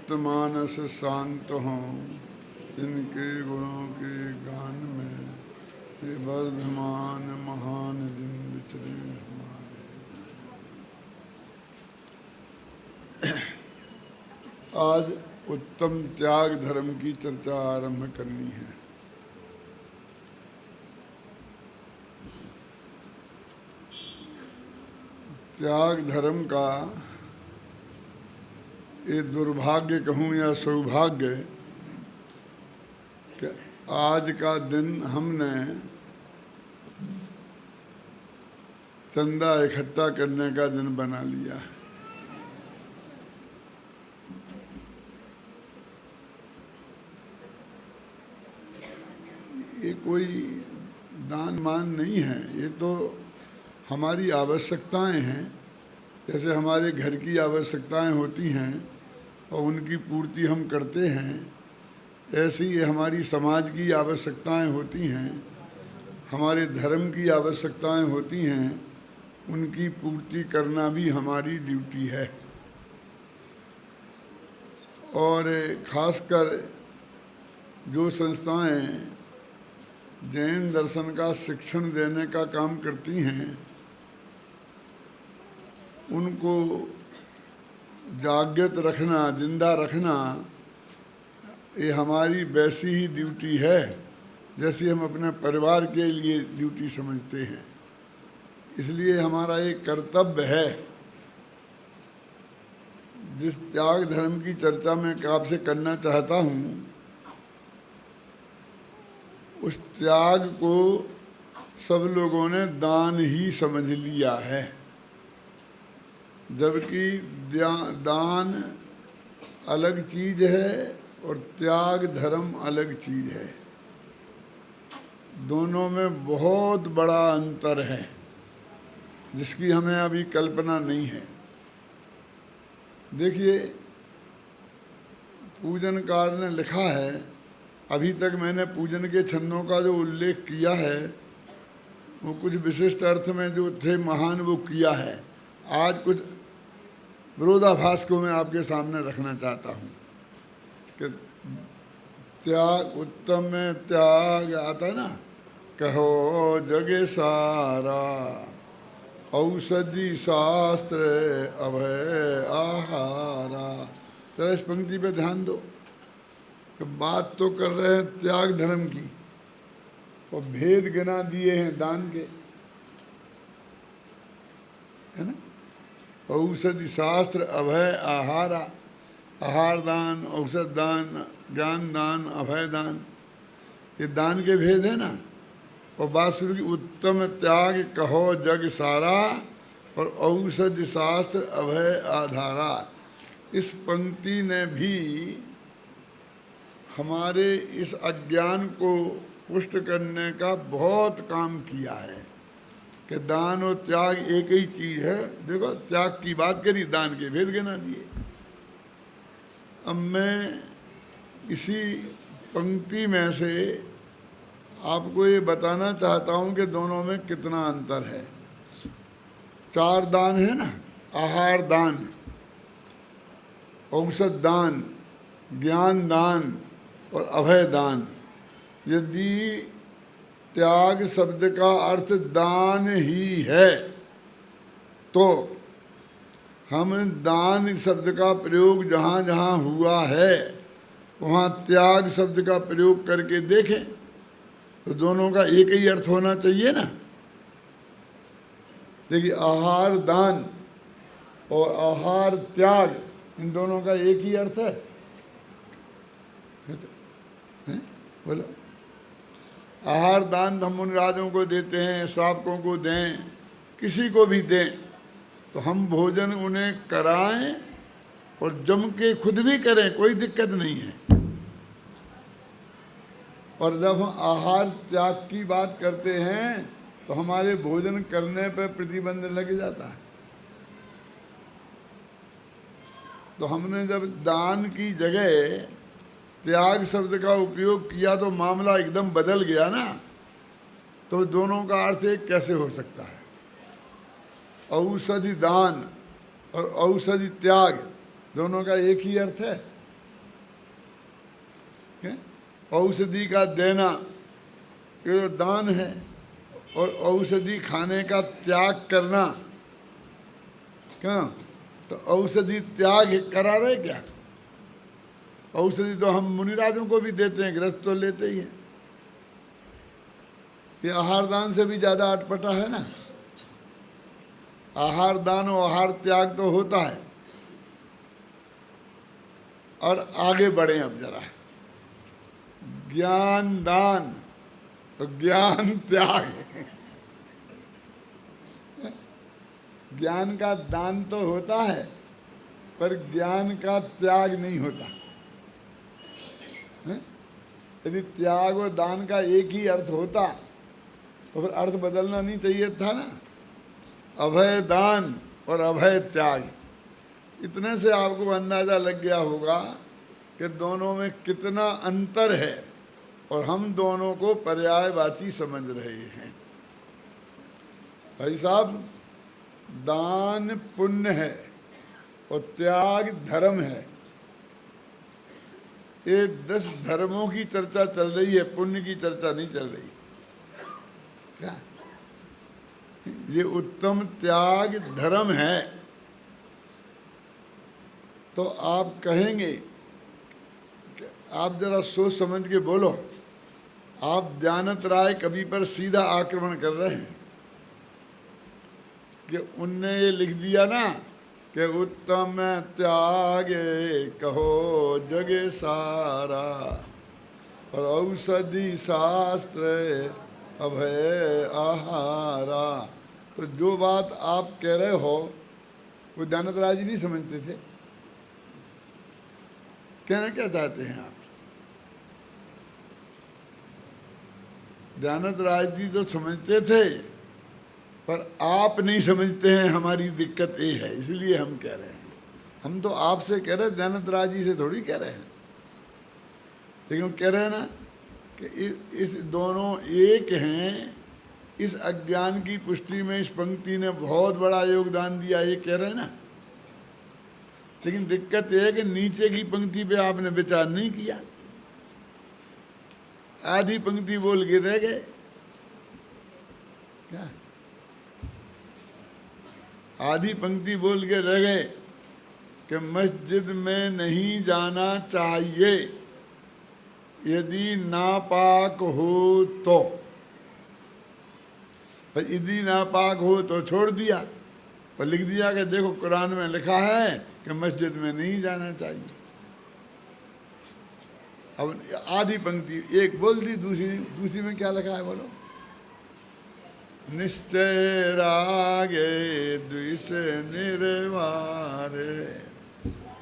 तप्त मानस शांत हों, जिनके गुणों के गान में ये वर्धमान महान जिन विचरे हमारे। आज उत्तम त्याग धर्म की चर्चा आरंभ करनी है। त्याग धर्म का ये दुर्भाग्य कहूँ या सौभाग्य कि आज का दिन हमने चंदा इकट्ठा करने का दिन बना लिया है। ये कोई दान मान नहीं है, ये तो हमारी आवश्यकताएं हैं। जैसे हमारे घर की आवश्यकताएं होती हैं और उनकी पूर्ति हम करते हैं, ऐसे ही हमारी समाज की आवश्यकताएं होती हैं, हमारे धर्म की आवश्यकताएं होती हैं, उनकी पूर्ति करना भी हमारी ड्यूटी है। और खासकर जो संस्थाएं जैन दर्शन का शिक्षण देने का काम करती हैं, उनको जागृत रखना, जिंदा रखना, ये हमारी वैसी ही ड्यूटी है जैसी हम अपने परिवार के लिए ड्यूटी समझते हैं। इसलिए हमारा एक कर्तव्य है। जिस त्याग धर्म की चर्चा मैं आपसे करना चाहता हूँ, उस त्याग को सब लोगों ने दान ही समझ लिया है, जबकि दान अलग चीज है और त्याग धर्म अलग चीज है। दोनों में बहुत बड़ा अंतर है जिसकी हमें अभी कल्पना नहीं है। देखिए, पूजनकार ने लिखा है, अभी तक मैंने पूजन के छंदों का जो उल्लेख किया है वो कुछ विशिष्ट अर्थ में जो थे महान वो किया है। आज कुछ विरोधाभास को मैं आपके सामने रखना चाहता हूँ कि त्याग उत्तम में त्याग आता है ना, कहो जगे सारा औषधि शास्त्र अभय आहारा। जरा इस पंक्ति पे ध्यान दो कि बात तो कर रहे हैं त्याग धर्म की और भेद गिना दिए हैं दान के, है ना। औषधि शास्त्र अभय आहारा, आहार दान, औषध दान, ज्ञान दान, अभय दान, ये दान के भेद है ना। और बात शुरू की, उत्तम त्याग कहो जग सारा और औषधि शास्त्र अभय आधारा। इस पंक्ति ने भी हमारे इस अज्ञान को पुष्ट करने का बहुत काम किया है कि दान और त्याग एक ही चीज है। देखो, त्याग की बात करी, दान के भेद गिना दिए। अब मैं इसी पंक्ति में से आपको ये बताना चाहता हूँ कि दोनों में कितना अंतर है। 4 दान है ना, आहार दान, औषध दान, ज्ञान दान और अभय दान। यदि त्याग शब्द का अर्थ दान ही है तो हम दान शब्द का प्रयोग जहाँ जहाँ हुआ है वहाँ त्याग शब्द का प्रयोग करके देखें तो दोनों का एक ही अर्थ होना चाहिए ना। देखिए, आहार दान और आहार त्याग, इन दोनों का एक ही अर्थ है। बोलो, आहार दान हम उन राजों को देते हैं, श्रावकों को दें, किसी को भी दें, तो हम भोजन उन्हें कराएं और जम के खुद भी करें, कोई दिक्कत नहीं है। और जब हम आहार त्याग की बात करते हैं तो हमारे भोजन करने पर प्रतिबंध लग जाता है। तो हमने जब दान की जगह त्याग शब्द का उपयोग किया तो मामला एकदम बदल गया ना। तो दोनों का अर्थ एक कैसे हो सकता है? औषधि दान और औषधि त्याग दोनों का एक ही अर्थ है? औषधि का देना ये जो दान है, और औषधि खाने का त्याग करना, क्यों? तो औषधि त्याग करा रहे क्या? औषधि तो हम मुनिराजों को भी देते हैं, ग्रस्त तो लेते ही हैं। ये आहार दान से भी ज़्यादा अटपटा है ना। आहार दान और आहार त्याग तो होता है। और आगे बढ़े अब जरा, ज्ञान दान तो ज्ञान त्याग। ज्ञान का दान तो होता है, पर ज्ञान का त्याग नहीं होता। यदि त्याग और दान का एक ही अर्थ होता तो फिर अर्थ बदलना नहीं चाहिए था ना। अभय दान और अभय त्याग, इतने से आपको अंदाज़ा लग गया होगा कि दोनों में कितना अंतर है, और हम दोनों को पर्यायवाची समझ रहे हैं। भाई साहब, दान पुण्य है और त्याग धर्म है। ये 10 धर्मों की चर्चा चल रही है, पुण्य की चर्चा नहीं चल रही। क्या ये उत्तम त्याग धर्म है? तो आप कहेंगे कि आप जरा सोच समझ के बोलो। आप दयानंद राय कवि पर सीधा आक्रमण कर रहे हैं कि उनने ये लिख दिया ना कि उत्तम त्यागे कहो जगे सारा, और औषधि शास्त्र अभय आहारा। तो जो बात आप कह रहे हो वो दयानंद राय जी नहीं समझते थे। कहना क्या चाहते हैं आप? दयानंद राय जी तो समझते थे, पर आप नहीं समझते हैं। हमारी दिक्कत ये है, इसलिए हम कह रहे हैं। हम तो आपसे कह रहे हैं, दयानंद राय जी से थोड़ी कह रहे हैं। लेकिन कह रहे हैं ना कि इस दोनों एक हैं। इस अज्ञान की पुष्टि में इस पंक्ति ने बहुत बड़ा योगदान दिया, ये कह रहे हैं ना। लेकिन दिक्कत यह है कि नीचे की पंक्ति पे आपने विचार नहीं किया। आधी पंक्ति बोल के रह गए। क्या आधी पंक्ति बोल के रह गए कि मस्जिद में नहीं जाना चाहिए यदि नापाक हो तो। यदि नापाक हो तो छोड़ दिया, और लिख दिया कि देखो कुरान में लिखा है कि मस्जिद में नहीं जाना चाहिए। अब आधी पंक्ति एक बोल दी, दूसरी में क्या लिखा है बोलो? निश्चय रागे द्विष निर्वारे,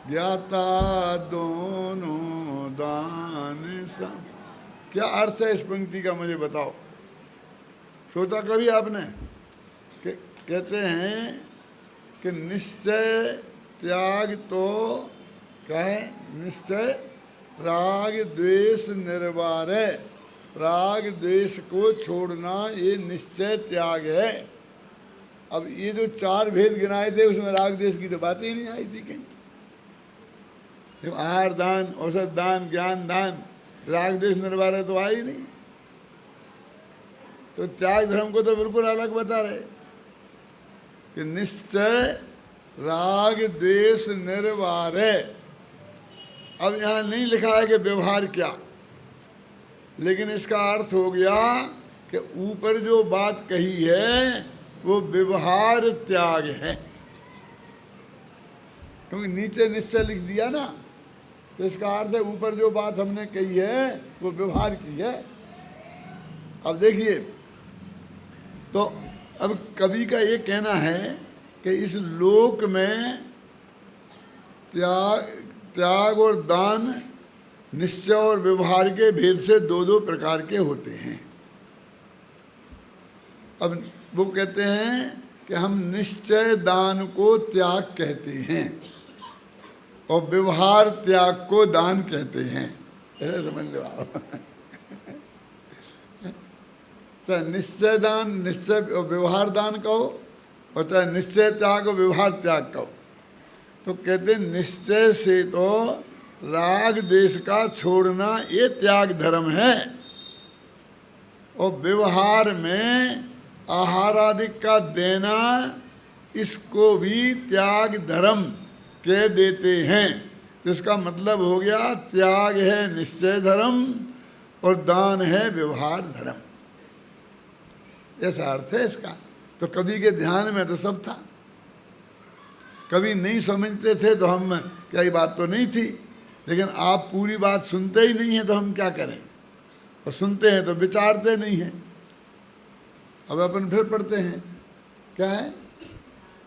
ज्ञाता दोनों दान सम। क्या अर्थ है इस पंक्ति का, मुझे बताओ। सोचा कभी आपने कि कहते हैं कि निश्चय त्याग तो क्या है? निश्चय राग द्वेष निर्वारे, राग द्वेष को छोड़ना ये निश्चय त्याग है। अब ये जो 4 भेद गिनाए थे उसमें राग द्वेष की तो बात ही नहीं आई थी कहीं। तो आहार दान, औषध दान, ज्ञान दान, राग द्वेष निर्वारे तो आई नहीं। तो त्याग धर्म को तो बिल्कुल अलग बता रहे कि निश्चय राग द्वेष निर्वारे। अब यहाँ नहीं लिखा है कि व्यवहार क्या, लेकिन इसका अर्थ हो गया कि ऊपर जो बात कही है वो व्यवहार त्याग है। क्योंकि नीचे निश्चय लिख दिया ना, तो इसका अर्थ है ऊपर जो बात हमने कही है वो व्यवहार की है। अब देखिए, तो अब कवि का ये कहना है कि इस लोक में त्याग और दान निश्चय और व्यवहार के भेद से 2-2 प्रकार के होते हैं। अब वो कहते हैं कि हम निश्चय दान को त्याग कहते हैं और व्यवहार त्याग को दान कहते हैं। ऐसे समझ लो आप। चाहे निश्चय दान, निश्चय व्यवहार दान कहो, और चाहे निश्चय त्याग और व्यवहार त्याग कहो। तो कहते हैं निश्चय से तो राग देश का छोड़ना ये त्याग धर्म है। और व्यवहार में आहार आदि का देना, इसको भी त्याग धर्म कह देते हैं। तो इसका मतलब हो गया त्याग है निश्चय धर्म और दान है व्यवहार धर्म, ऐसा अर्थ है इसका। तो कवि के ध्यान में तो सब था, कभी नहीं समझते थे तो हम क्या, ये बात तो नहीं थी, लेकिन आप पूरी बात सुनते ही नहीं हैं तो हम क्या करें, और सुनते हैं तो विचारते नहीं हैं। अब अपन फिर पढ़ते हैं, क्या है,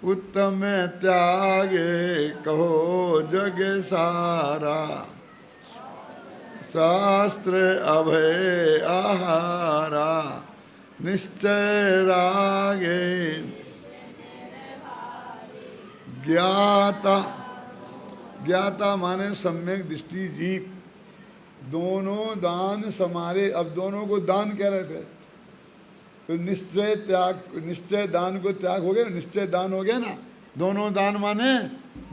उत्तम त्यागे कहो जग सारा, शास्त्र अभय आहारा, निश्चय रागे ज्ञाता। ज्ञाता माने सम्यक दृष्टि जीव, दोनों दान समारे। अब दोनों को दान कह रहे थे, तो निश्चय त्याग, निश्चय दान को त्याग हो गया, निश्चय दान हो गया ना। दोनों दान माने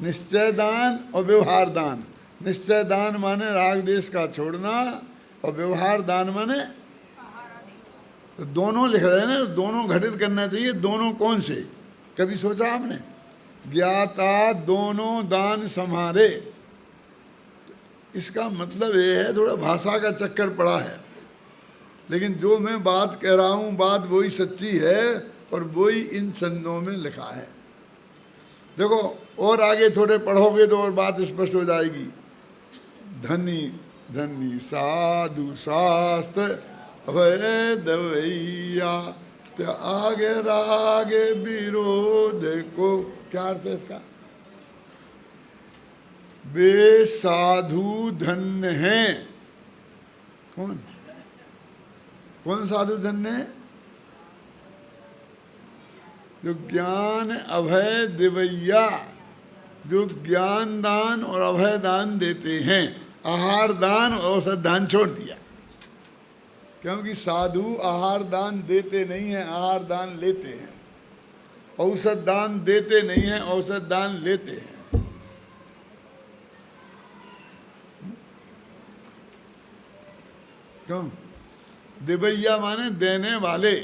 निश्चय दान और व्यवहार दान। निश्चय दान माने राग देश का छोड़ना, और व्यवहार दान माने, तो दोनों लिख रहे हैं ना, दोनों घटित करना चाहिए। दोनों कौन से, कभी सोचा आपने? ज्ञाता दोनों दान समारे, इसका मतलब ये है थोड़ा भाषा का चक्कर पड़ा है, लेकिन जो मैं बात कह रहा हूँ बात वही सच्ची है और वही इन छंदों में लिखा है। देखो और आगे थोड़े पढ़ोगे तो और बात स्पष्ट हो जाएगी। धनी धनी साधु शास्त्र अभय दवैया, आगे रागे विरोध को, क्या अर्थ है इसका? वे साधु धन्य हैं। कौन कौन साधु धन्य है? जो ज्ञान अभय दिवैया, जो ज्ञान दान और अभय दान देते हैं। आहार दान और औषध दान छोड़ दिया, क्योंकि साधु आहार दान देते नहीं हैं, आहार दान लेते हैं। औषध दान देते नहीं हैं, औषध दान लेते हैं। क्यों? दिवैया माने देने वाले,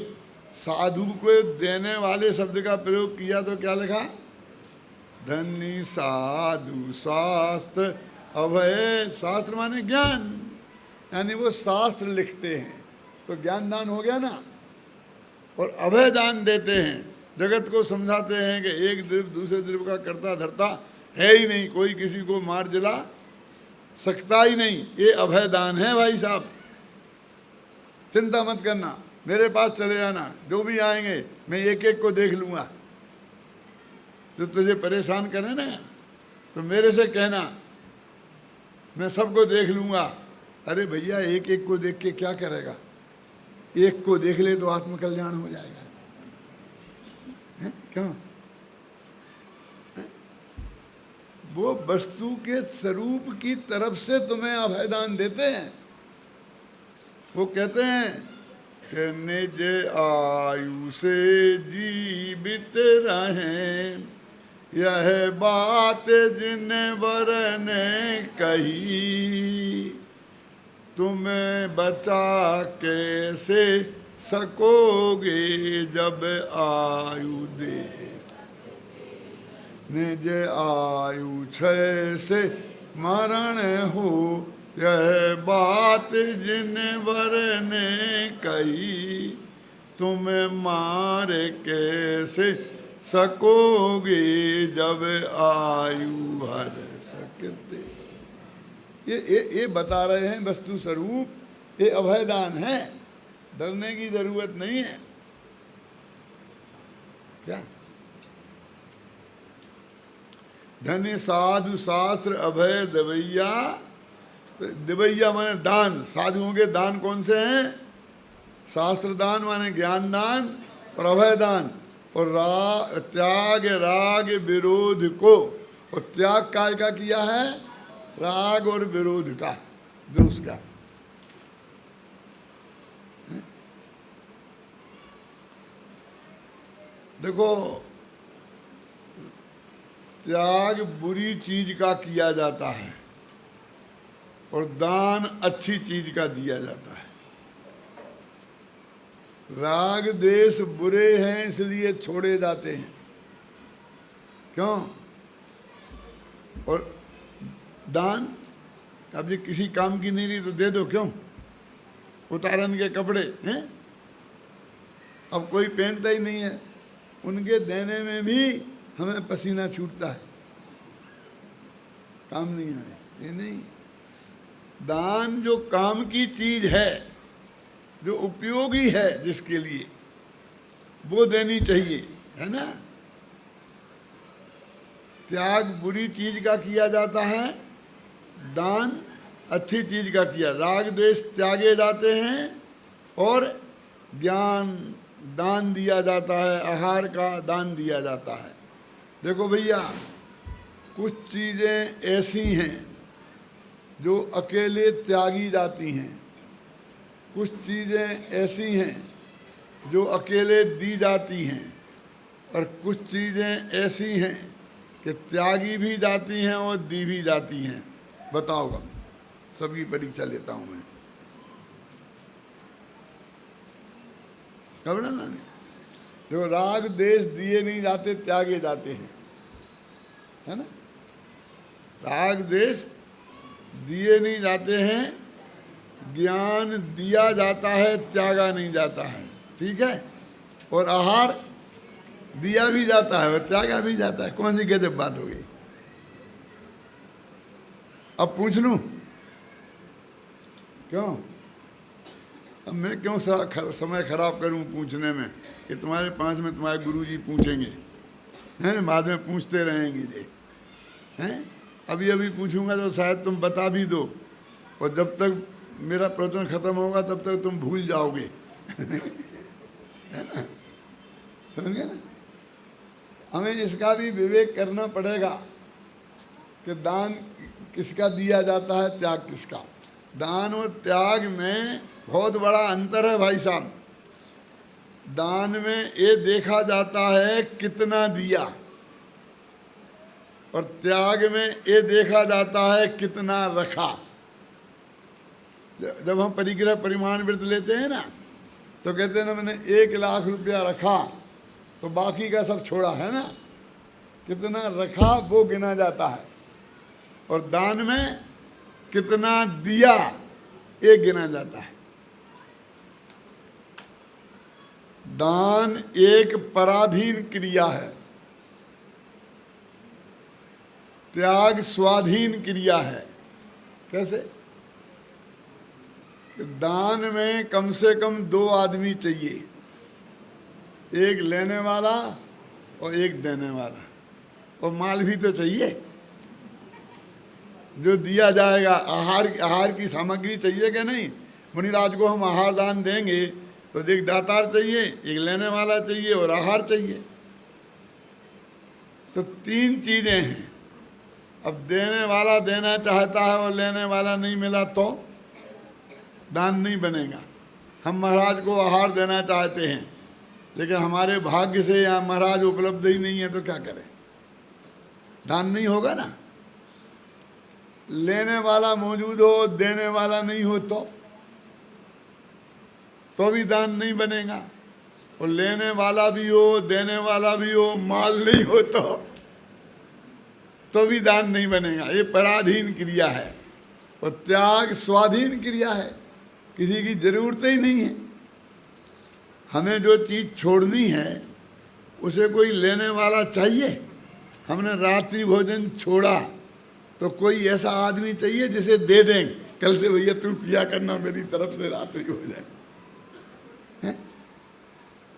साधु को देने वाले शब्द का प्रयोग किया तो क्या लिखा? धनी साधु शास्त्र अभय। शास्त्र माने ज्ञान, यानी वो शास्त्र लिखते हैं, तो ज्ञान दान हो गया ना। और अभय दान देते हैं, जगत को समझाते हैं कि एक द्रव्य दूसरे द्रव्य का कर्ता धर्ता है ही नहीं, कोई किसी को मार जला सकता ही नहीं। ये अभय दान है भाई साहब, चिंता मत करना, मेरे पास चले आना, जो भी आएंगे मैं एक एक को देख लूँगा। जो तुझे परेशान करे ना, तो मेरे से कहना, मैं सबको देख लूँगा। अरे भैया एक एक को देख के क्या करेगा? एक को देख ले तो आत्मकल्याण हो जाएगा। है? क्यों? है? वो वस्तु के स्वरूप की तरफ से तुम्हें अभयदान देते हैं। वो कहते हैं कि निज आयु से जीवित रहें, यह बात जिन वर ने कही, तुम्हें बचा कैसे सकोगे जब आयु दे। निज आयु क्षय से मरण हो, यह बात जिन वर ने कही, तुम्हें मार कैसे सकोगे जब आयु हर सकते। ये बता रहे हैं वस्तु स्वरूप, ये अभयदान है, डरने की जरूरत नहीं है। क्या? धन्य साधु शास्त्र अभय दवैया। दिवैया माने दान, साधुओं के दान कौन से हैं? शास्त्र दान माने ज्ञान दान और अभय दान। और त्याग राग विरोध को, और त्याग काय का किया है? राग और विरोध का, दोष का। देखो त्याग बुरी चीज का किया जाता है, और दान अच्छी चीज का दिया जाता है। राग देश बुरे हैं इसलिए छोड़े जाते हैं, क्यों? और दान अब ये किसी काम की नहीं रही तो दे दो, क्यों? उतारन के कपड़े हैं, अब कोई पहनता ही नहीं है, उनके देने में भी हमें पसीना छूटता है, काम नहीं है। ये नहीं, दान जो काम की चीज है, जो उपयोगी है जिसके लिए, वो देनी चाहिए, है ना। त्याग बुरी चीज का किया जाता है, दान अच्छी चीज का किया। राग द्वेष त्यागे जाते हैं और ज्ञान दान दिया जाता है, आहार का दान दिया जाता है। देखो भैया, कुछ चीज़ें ऐसी हैं जो अकेले त्यागी जाती हैं, कुछ चीज़ें ऐसी हैं जो अकेले दी जाती हैं, और कुछ चीज़ें ऐसी हैं कि त्यागी भी जाती हैं और दी भी जाती हैं। बताओ, सबकी परीक्षा लेता हूँ मैं, कब ना। देखो, राग देश दिए नहीं जाते, त्यागे जाते हैं, है ना। राग देश दिए नहीं जाते हैं, ज्ञान दिया जाता है, त्यागा नहीं जाता है, ठीक है। और आहार दिया भी जाता है और त्यागा भी जाता है। कौन सी गजब बात हो गई। अब पूछ लूं, क्यों? अब मैं क्यों समय खराब करूं पूछने में, कि तुम्हारे पास में तुम्हारे गुरुजी पूछेंगे, हैं, बाद में पूछते रहेंगे जी, हैं। अभी अभी पूछूंगा तो शायद तुम बता भी दो, और जब तक मेरा प्रवचन खत्म होगा तब तक तुम भूल जाओगे, है ना, समझ गए ना। हमें इसका भी विवेक करना पड़ेगा कि दान किसका दिया जाता है, त्याग किसका। दान और त्याग में बहुत बड़ा अंतर है भाई साहब। दान में ये देखा जाता है कितना दिया, और त्याग में ये देखा जाता है कितना रखा। जब हम परिग्रह परिमाण व्रत लेते हैं ना, तो कहते हैं ना, मैंने 1 लाख रुपया रखा तो बाकी का सब छोड़ा, है ना। कितना रखा वो गिना जाता है, और दान में कितना दिया ये गिना जाता है। दान एक पराधीन क्रिया है, त्याग स्वाधीन क्रिया है। कैसे? कि दान में कम से कम 2 आदमी चाहिए, एक लेने वाला और एक देने वाला, और माल भी तो चाहिए जो दिया जाएगा। आहार की सामग्री चाहिए कि नहीं। मुनिराज को हम आहार दान देंगे तो एक दातार चाहिए, एक लेने वाला चाहिए और आहार चाहिए। तो 3 चीज़ें हैं। अब देने वाला देना चाहता है और लेने वाला नहीं मिला तो दान नहीं बनेगा। हम महाराज को आहार देना चाहते हैं, लेकिन हमारे भाग्य से यहाँ महाराज उपलब्ध ही नहीं है, तो क्या करें, दान नहीं होगा ना। लेने वाला मौजूद हो, देने वाला नहीं हो तो भी दान नहीं बनेगा। और लेने वाला भी हो, देने वाला भी हो, माल नहीं हो तो भी दान नहीं बनेगा। ये पराधीन क्रिया है, और त्याग स्वाधीन क्रिया है, किसी की जरूरत ही नहीं है। हमें जो चीज़ छोड़नी है उसे कोई लेने वाला चाहिए। हमने रात्रि भोजन छोड़ा तो कोई ऐसा आदमी चाहिए जिसे दे दें, कल से भैया तू किया करना मेरी तरफ से रात्रि भोजन।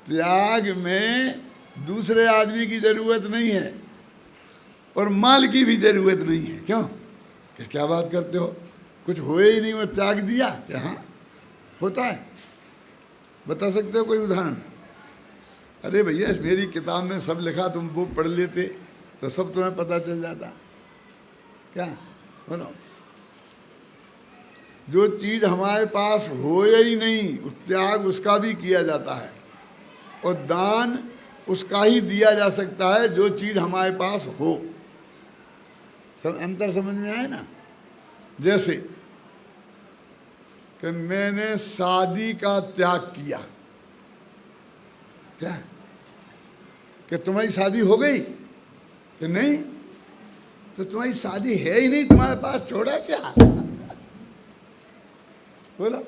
त्याग में दूसरे आदमी की जरूरत नहीं है और माल की भी जरूरत नहीं है। क्यों? क्या बात करते हो, कुछ हुए ही नहीं, वो त्याग दिया क्या? हाँ, होता है। बता सकते हो कोई उदाहरण? अरे भैया, इस मेरी किताब में सब लिखा, तुम वो पढ़ लेते तो सब तुम्हें पता चल जाता। क्या बोलो? जो चीज़ हमारे पास हो ही नहीं, त्याग उसका भी किया जाता है, और दान उसका ही दिया जा सकता है जो चीज़ हमारे पास हो। सब अंतर समझ में आए ना। जैसे कि मैंने शादी का त्याग किया। क्या कि तुम्हारी शादी हो गई कि नहीं? तो तुम्हारी शादी है ही नहीं, तुम्हारे पास छोड़ा क्या? बोलो,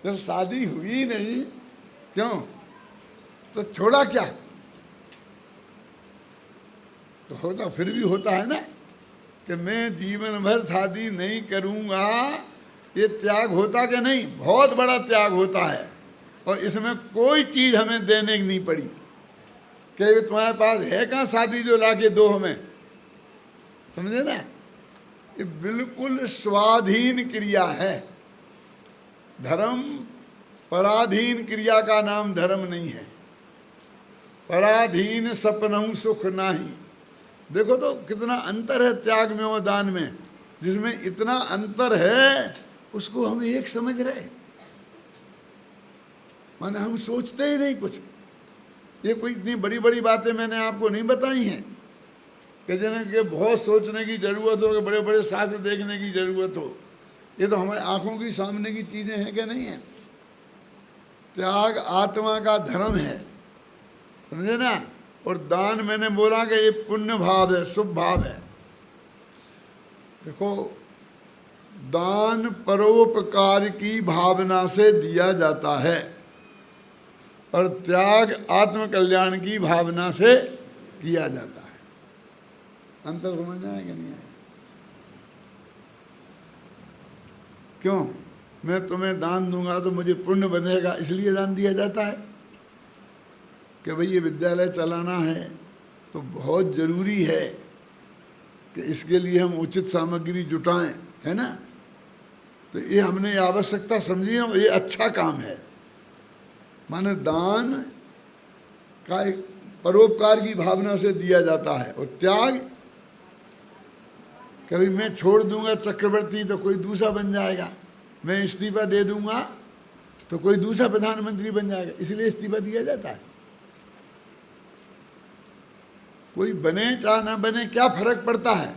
जब शादी हुई नहीं, क्यों? तो छोड़ा क्या? तो होता, फिर भी होता है ना कि मैं जीवन भर शादी नहीं करूंगा, ये त्याग होता कि नहीं? बहुत बड़ा त्याग होता है। और इसमें कोई चीज हमें देने की नहीं पड़ी कि तुम्हारे पास है कहाँ शादी जो लाके दो हमें, समझे ना? ये बिल्कुल स्वाधीन क्रिया है। धर्म पराधीन क्रिया का नाम धर्म नहीं है। पराधीन सपनहु सुख नाही। देखो तो कितना अंतर है त्याग में और दान में। जिसमें इतना अंतर है उसको हम एक समझ रहे, माने हम सोचते ही नहीं कुछ। ये कोई इतनी बड़ी बड़ी बातें मैंने आपको नहीं बताई हैं कि जिन्हें कि बहुत सोचने की जरूरत हो, कि बड़े बड़े शास्त्र देखने की जरूरत हो। ये तो हमारे आंखों की सामने की चीजें हैं कि नहीं है? त्याग आत्मा का धर्म है, समझे ना? और दान मैंने बोला कि ये पुण्य भाव है, शुभ भाव है। देखो, दान परोपकार की भावना से दिया जाता है और त्याग आत्म कल्याण की भावना से किया जाता है। अंतर समझ आया कि नहीं आया? क्यों? मैं तुम्हें दान दूंगा तो मुझे पुण्य बनेगा, इसलिए दान दिया जाता है कि भाई ये विद्यालय चलाना है तो बहुत ज़रूरी है कि इसके लिए हम उचित सामग्री जुटाएं, है ना? तो ये हमने आवश्यकता समझी और ये अच्छा काम है। माने दान का एक परोपकार की भावना से दिया जाता है। और त्याग, कभी मैं छोड़ दूंगा चक्रवर्ती तो कोई दूसरा बन जाएगा, मैं इस्तीफा दे दूंगा तो कोई दूसरा प्रधानमंत्री बन जाएगा, इसलिए इस्तीफा दिया जाता है। कोई बने चाहे ना बने, क्या फर्क पड़ता है,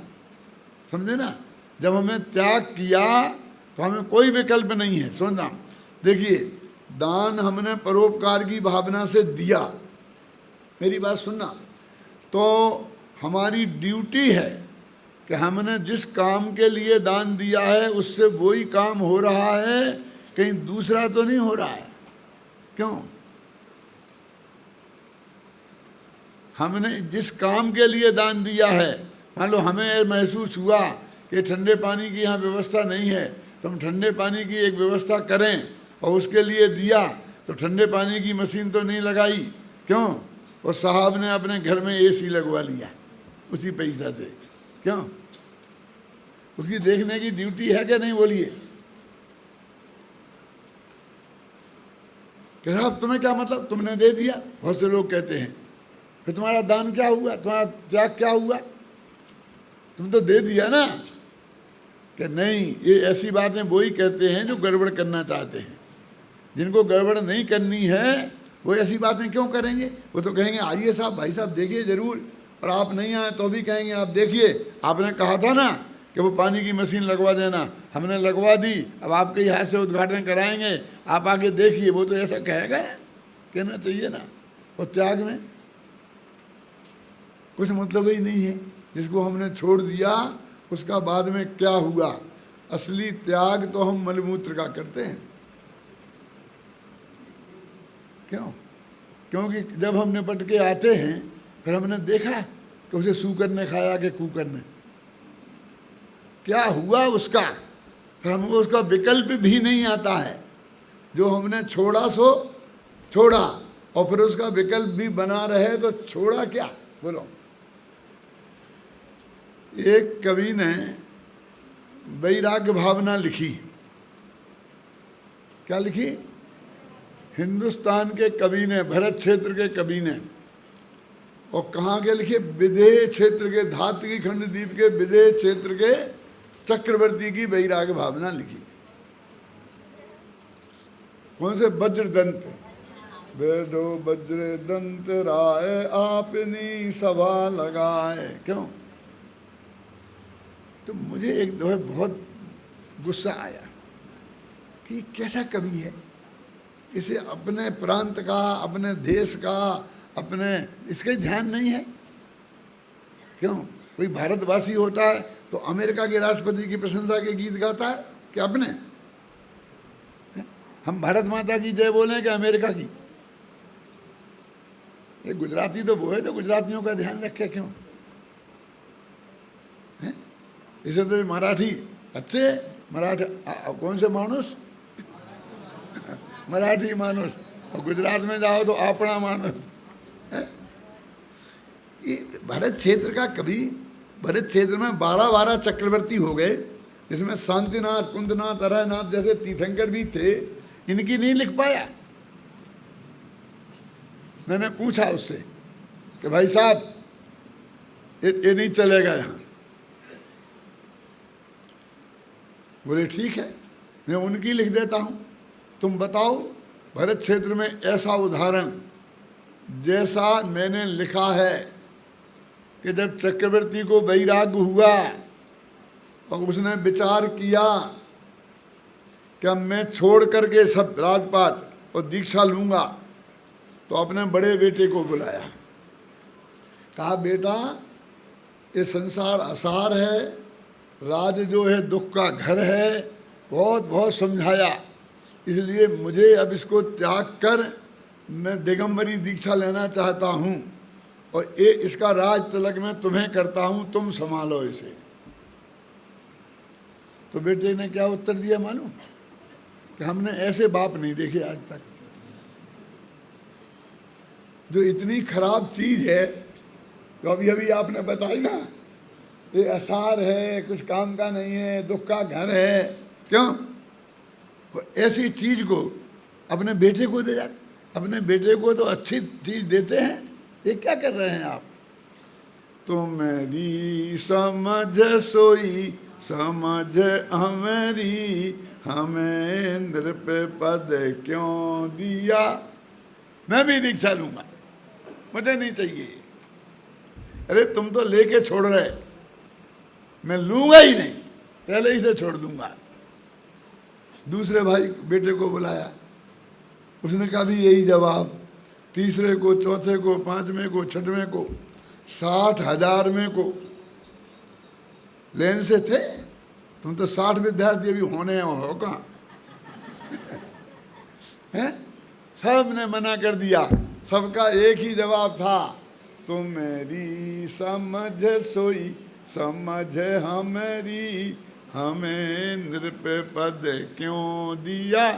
समझे ना? जब हमें त्याग किया तो हमें कोई विकल्प नहीं है। सुनना, देखिए, दान हमने परोपकार की भावना से दिया, मेरी बात सुनना, तो हमारी ड्यूटी है कि हमने जिस काम के लिए दान दिया है उससे वही काम हो रहा है, कहीं दूसरा तो नहीं हो रहा है। क्यों? हमने जिस काम के लिए दान दिया है, मान लो हमें महसूस हुआ कि ठंडे पानी की यहाँ व्यवस्था नहीं है तो हम ठंडे पानी की एक व्यवस्था करें, और उसके लिए दिया तो ठंडे पानी की मशीन तो नहीं लगाई, क्यों? और साहब ने अपने घर में एसी लगवा लिया उसी पैसा से, क्यों? उसकी देखने की ड्यूटी है क्या नहीं? बोलिए। कि साहब तुम्हें क्या मतलब, तुमने दे दिया, बहुत से लोग कहते हैं, फिर तुम्हारा दान क्या हुआ, तुम्हारा त्याग क्या हुआ? तुम तो दे दिया ना। कि नहीं, ये ऐसी बातें वो ही कहते हैं जो गड़बड़ करना चाहते हैं। जिनको गड़बड़ नहीं करनी है वो ऐसी बातें क्यों करेंगे? वो तो कहेंगे आइए साहब, भाई साहब देखिए जरूर, और आप नहीं आए तो भी कहेंगे आप देखिए, आपने कहा था ना कि वो पानी की मशीन लगवा देना, हमने लगवा दी, अब आपके यहाँ से उद्घाटन कराएंगे, आप आके देखिए। वो तो ऐसा कहेगा, कहना चाहिए ना। और त्याग में कुछ मतलब ही नहीं है। जिसको हमने छोड़ दिया उसका बाद में क्या हुआ? असली त्याग तो हम मलमूत्र का करते हैं। क्यों? क्योंकि जब हम निपट के आते हैं फिर हमने देखा कि उसे सूकर ने खाया कि कुकर ने, क्या हुआ उसका, फिर हमको उसका विकल्प भी नहीं आता है। जो हमने छोड़ा सो छोड़ा, और फिर उसका विकल्प भी बना रहे तो छोड़ा क्या? बोलो। एक कवि ने वैराग्य भावना लिखी। क्या लिखी? हिंदुस्तान के कवि ने, भरत क्षेत्र के कवि ने। और कहाँ के लिखे? विदेह क्षेत्र के, धात्विकी खंड द्वीप के विदेह क्षेत्र के चक्रवर्ती की वैराग्य भावना लिखी। कौन से? वज्रदंत। वेदो वज्र दंत राय आपनी सभा लगाए। क्यों? तो मुझे एक दफा बहुत गुस्सा आया। कि कैसा कवि है, इसे अपने प्रांत का, अपने देश का, अपने इसका ध्यान नहीं है। क्यों? कोई भारतवासी होता है तो अमेरिका के राष्ट्रपति की प्रशंसा के गीत गाता है कि अपने? हम भारत माता की जय बोलें कि अमेरिका की? ये गुजराती तो वो है जो गुजरातियों का ध्यान रखे। क्यों? इसे तो मराठी अच्छे, मराठी कौन से मानुस मराठी मानुस, और गुजरात में जाओ तो आपना मानुस। ये भरत क्षेत्र का कवि, भरत क्षेत्र में 12 चक्रवर्ती हो गए, जिसमें शांतिनाथ, कुंदनाथ, अरहनाथ जैसे तीर्थंकर भी थे, इनकी नहीं लिख पाया। मैंने पूछा उससे कि भाई साहब ये नहीं चलेगा यहाँ। बोले ठीक है, मैं उनकी लिख देता हूँ, तुम बताओ भरत क्षेत्र में ऐसा उदाहरण जैसा मैंने लिखा है कि जब चक्रवर्ती को वैराग्य हुआ और उसने विचार किया कि अब मैं छोड़ करके सब राजपाट और दीक्षा लूँगा, तो अपने बड़े बेटे को बुलाया, कहा बेटा ये संसार असार है, राज जो है दुख का घर है, बहुत बहुत समझाया, इसलिए मुझे अब इसको त्याग कर मैं दिगंबरी दीक्षा लेना चाहता हूँ और ये इसका राज तिलक मैं तुम्हें करता हूँ, तुम संभालो इसे। तो बेटे ने क्या उत्तर दिया मालूम? कि हमने ऐसे बाप नहीं देखे आज तक, जो इतनी खराब चीज है, तो अभी अभी आपने बताई ना, ये असार है, कुछ काम का नहीं है, दुख का घर है। क्यों? वो ऐसी चीज को अपने बेटे को दे जाते, अपने बेटे को तो अच्छी चीज देते हैं, ये क्या कर रहे हैं आप? तुम्हारी समझ सोई समझ हमारी, हमें इंद्र पे पद क्यों दिया। मैं भी दीक्षा लूंगा, मुझे नहीं चाहिए। अरे तुम तो लेके छोड़ रहे, मैं लूंगा ही नहीं, पहले ही से छोड़ दूंगा। दूसरे भाई बेटे को बुलाया, उसने कहा भी यही जवाब। तीसरे को, चौथे को, पांचवें को, छठवें को, 60,000 में को लेन से थे। तुम तो 60 विद्यार्थी अभी होने हो कहाँ हैं? सब ने मना कर दिया, सबका एक ही जवाब था, तुम मेरी समझ सोई समझ हमारी, हमें नृप पद क्यों दिया।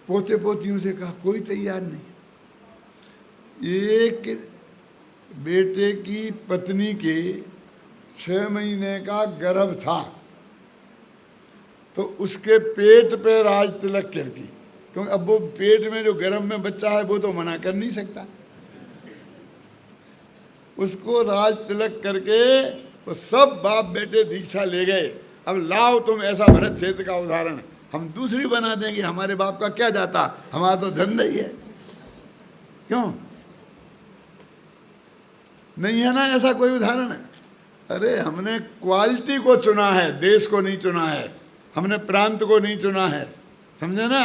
पोते पोतियों से कहा, कोई तैयार नहीं। एक बेटे की पत्नी के 6 महीने का गर्भ था, तो उसके पेट पे राज तिलक कर दी, क्योंकि अब वो पेट में जो गर्भ में बच्चा है वो तो मना कर नहीं सकता। उसको राज तिलक करके वो सब बाप बेटे दीक्षा ले गए। अब लाओ तुम ऐसा भरत क्षेत्र का उदाहरण, हम दूसरी बना देंगे, हमारे बाप का क्या जाता, हमारा तो धंधा ही है। क्यों नहीं है ना ऐसा कोई उदाहरण? अरे हमने क्वालिटी को चुना है, देश को नहीं चुना है, हमने प्रांत को नहीं चुना है, समझे ना,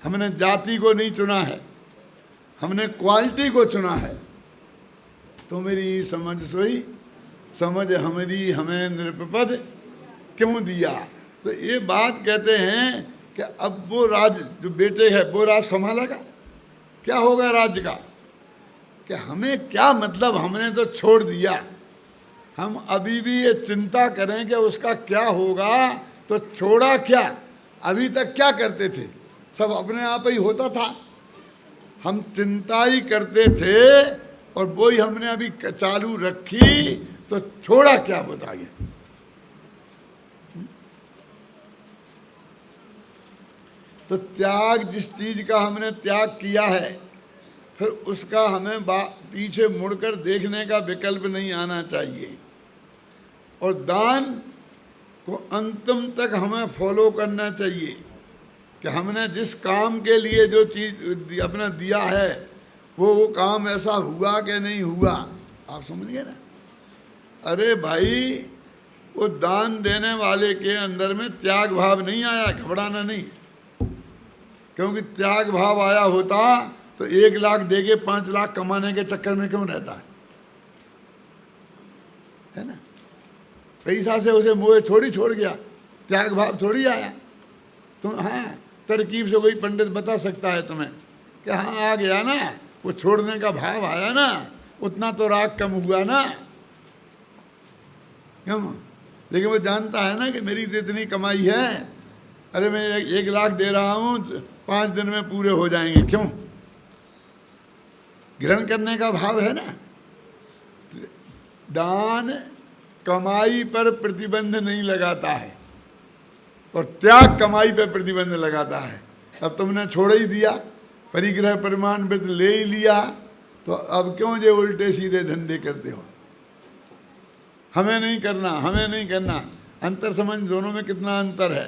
हमने जाति को नहीं चुना है, हमने क्वालिटी को चुना है। तो मेरी समझ सोई समझ हमारी, हमें नृपपद क्यों दिया। तो ये बात कहते हैं कि अब वो राज जो बेटे है वो राज संभालेगा, क्या होगा राज्य का, कि हमें क्या मतलब, हमने तो छोड़ दिया। हम अभी भी ये चिंता करें कि उसका क्या होगा, तो छोड़ा क्या? अभी तक क्या करते थे, सब अपने आप ही होता था, हम चिंता ही करते थे, और वो ही हमने अभी चालू रखी, तो छोड़ा क्या बताइए। तो त्याग, जिस चीज का हमने त्याग किया है, फिर उसका हमें पीछे मुड़कर देखने का विकल्प नहीं आना चाहिए। और दान को अंतिम तक हमें फॉलो करना चाहिए कि हमने जिस काम के लिए जो चीज़ अपना दिया है वो काम ऐसा हुआ कि नहीं हुआ। आप समझ गए ना? अरे भाई, वो दान देने वाले के अंदर में त्याग भाव नहीं आया, घबराना नहीं, क्योंकि त्याग भाव आया होता तो 1 लाख दे के 5 लाख कमाने के चक्कर में क्यों रहता है ना। पैसा से उसे मोह थोड़ी छोड़ गया, त्याग भाव थोड़ी आया। तुम हाँ तरकीब से कोई पंडित बता सकता है तुम्हें कि हाँ आ गया ना, वो छोड़ने का भाव आया ना, उतना तो राग कम हुआ ना, क्यों। लेकिन वो जानता है ना कि मेरी तो इतनी कमाई है, अरे मैं 1 लाख दे रहा हूँ 5 दिन में पूरे हो जाएंगे, क्यों। ग्रहण करने का भाव है ना। दान कमाई पर प्रतिबंध नहीं लगाता है और त्याग कमाई पर प्रतिबंध लगाता है। अब तुमने छोड़ ही दिया, परिग्रह परिमाण व्रत ले ही लिया, तो अब क्यों जो उल्टे सीधे धंधे करते हो। हमें नहीं करना, हमें नहीं करना, अंतर समझ दोनों में कितना अंतर है?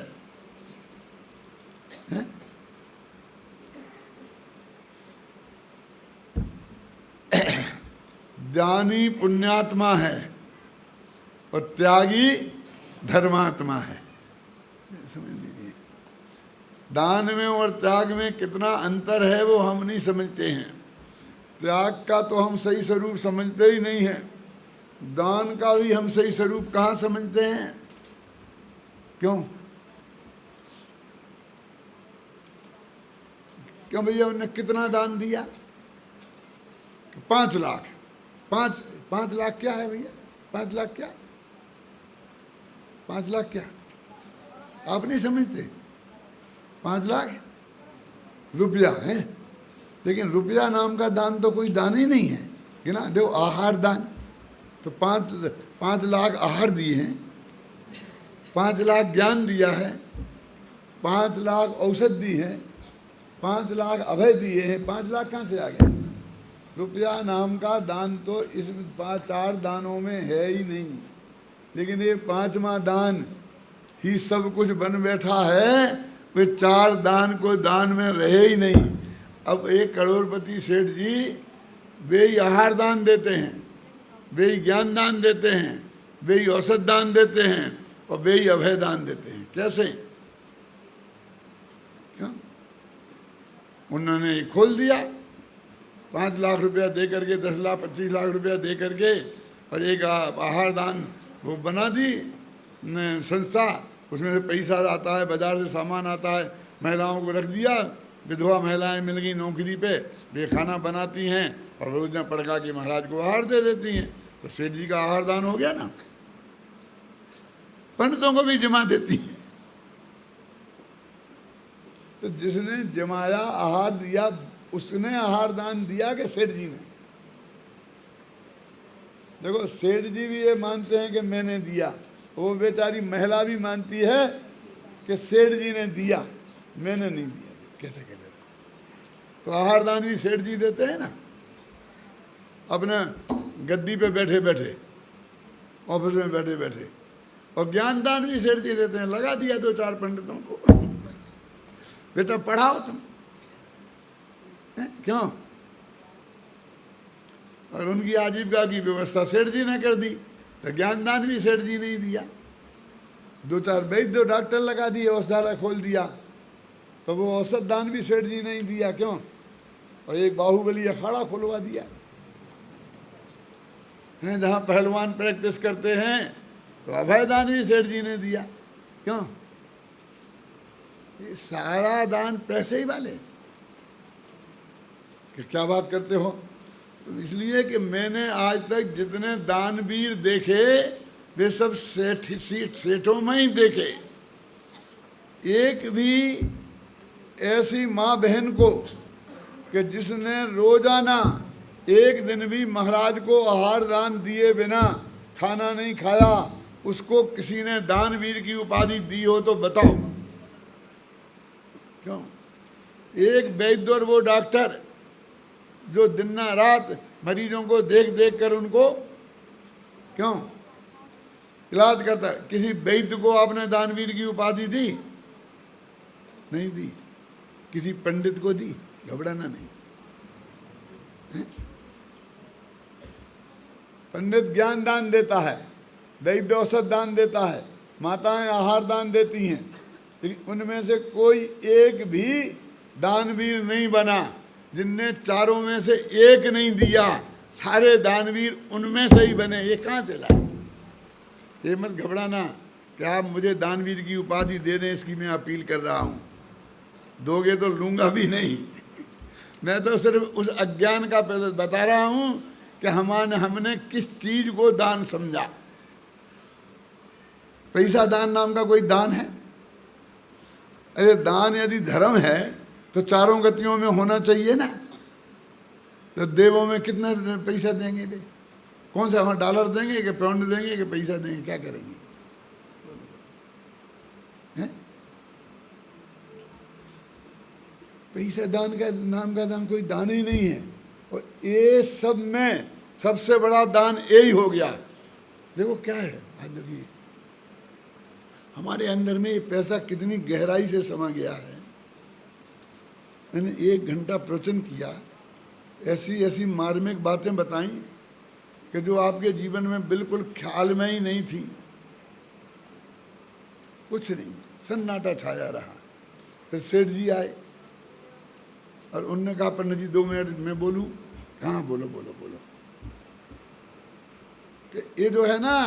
दानी पुण्यात्मा है और त्यागी धर्मात्मा है, समझ लीजिए। दान में और त्याग में कितना अंतर है वो हम नहीं समझते हैं। त्याग का तो हम सही स्वरूप समझते ही नहीं हैं, दान का भी हम सही स्वरूप कहाँ समझते हैं, क्यों। क्यों भैया उन्होंने कितना दान दिया? 5 लाख। 5 लाख क्या है भैया? 5 लाख क्या? 5 लाख क्या आप नहीं समझते? 5 लाख रुपया है, लेकिन रुपया नाम का दान तो कोई दान ही नहीं है कि ना। देखो आहार दान तो 5 लाख आहार दिए हैं, 5 लाख ज्ञान दिया है, 5 लाख औषध दी है, 5 लाख अभय दिए हैं। 5 लाख कहाँ से आ गया? रुपया नाम का दान तो इस 4 दानों में है ही नहीं, लेकिन ये 5वां दान ही सब कुछ बन बैठा है। वे 4 दान को दान में रहे ही नहीं। अब एक करोड़पति सेठ जी वे ही आहार दान देते हैं, वे ही ज्ञान दान देते हैं, वे ही औषध दान देते हैं और वे ही अभय दान देते हैं। कैसे? क्यों? उन्होंने खोल दिया 5 लाख रुपया दे करके, 10 लाख 25 लाख रुपया दे करके, और एक आहार दान वो बना दी संस्था। उसमें से पैसा आता है, बाजार से सामान आता है, महिलाओं को रख दिया, विधवा महिलाएं मिल गई नौकरी पे, वे खाना बनाती हैं और रोज में पड़का के महाराज को आहार दे देती हैं। तो सेठ जी का आहार दान हो गया ना। पंडितों को भी जमा देती हैं। तो जिसने जमाया आहार दिया उसने आहार दान दिया कि सेठ जी ने? देखो सेठ जी भी ये मानते हैं कि मैंने दिया, वो बेचारी महिला भी मानती है कि सेठ जी ने दिया, मैंने नहीं दिया। कैसे कहते? तो आहार दान भी सेठ जी देते हैं ना, अपने गद्दी पे बैठे बैठे, ऑफिस में बैठे बैठे। और ज्ञान दान भी सेठ जी देते हैं। लगा दिया 2-4 पंडितों को, बेटा पढ़ाओ तुम, क्यों। और उनकी आजीविका की व्यवस्था सेठ जी ने कर दी, तो ज्ञानदान भी सेठ जी ने ही दिया। 2-4 वैद्य डॉक्टर लगा दिए, औषधालय खोल दिया, तो वो औषध दान भी सेठ जी ने ही दिया, क्यों। और एक बाहुबली अखाड़ा खुलवा दिया है, जहाँ पहलवान प्रैक्टिस करते हैं, तो अभय दान भी सेठ जी ने दिया, क्यों। ये सारा दान पैसे ही वाले कि क्या बात करते हो। तो इसलिए कि मैंने आज तक जितने दानवीर देखे वे सब सेठों में ही देखे। एक भी ऐसी माँ बहन को कि जिसने रोजाना एक दिन भी महाराज को आहार दान दिए बिना खाना नहीं खाया, उसको किसी ने दानवीर की उपाधि दी हो तो बताओ, क्यों। एक वैद्य और वो डॉक्टर जो दिन रात मरीजों को देख देख कर उनको क्यों इलाज करता है, किसी वैद्य को आपने दानवीर की उपाधि दी? नहीं दी। किसी पंडित को दी? घबराना नहीं है? पंडित ज्ञान दान देता है, दैत्य औसत दान देता है, माताएं आहार दान देती हैं, लेकिन उनमें से कोई एक भी दानवीर नहीं बना जिनने चारों में से एक नहीं दिया। सारे दानवीर उनमें से ही बने। ये कहाँ से लाए? ये मत घबराना कि आप मुझे दानवीर की उपाधि दे दें, इसकी मैं अपील कर रहा हूँ। दोगे तो लूँगा भी नहीं। मैं तो सिर्फ उस अज्ञान का बता रहा हूँ कि हमने किस चीज़ को दान समझा। पैसा दान नाम का कोई दान है? अरे दान यदि धर्म है तो चारों गतियों में होना चाहिए ना। तो देवों में कितना पैसा देंगे बे? कौन सा, वहाँ डॉलर देंगे कि पाउंड देंगे कि पैसा देंगे? क्या करेंगे? हैं? पैसा दान का नाम का दान कोई दान ही नहीं है। और ये सब में सबसे बड़ा दान यही हो गया। देखो क्या है, आज देखिए हमारे अंदर में ये पैसा कितनी गहराई से समा गया है। मैंने 1 घंटा प्रवचन किया, ऐसी ऐसी मार्मिक बातें बताई कि जो आपके जीवन में बिल्कुल ख्याल में ही नहीं थी। कुछ नहीं, सन्नाटा छाया रहा। फिर सेठ जी आए और उनने कहा पंडित जी 2 मिनट मैं बोलूं। हाँ बोलो बोलो बोलो। कि ये जो है ना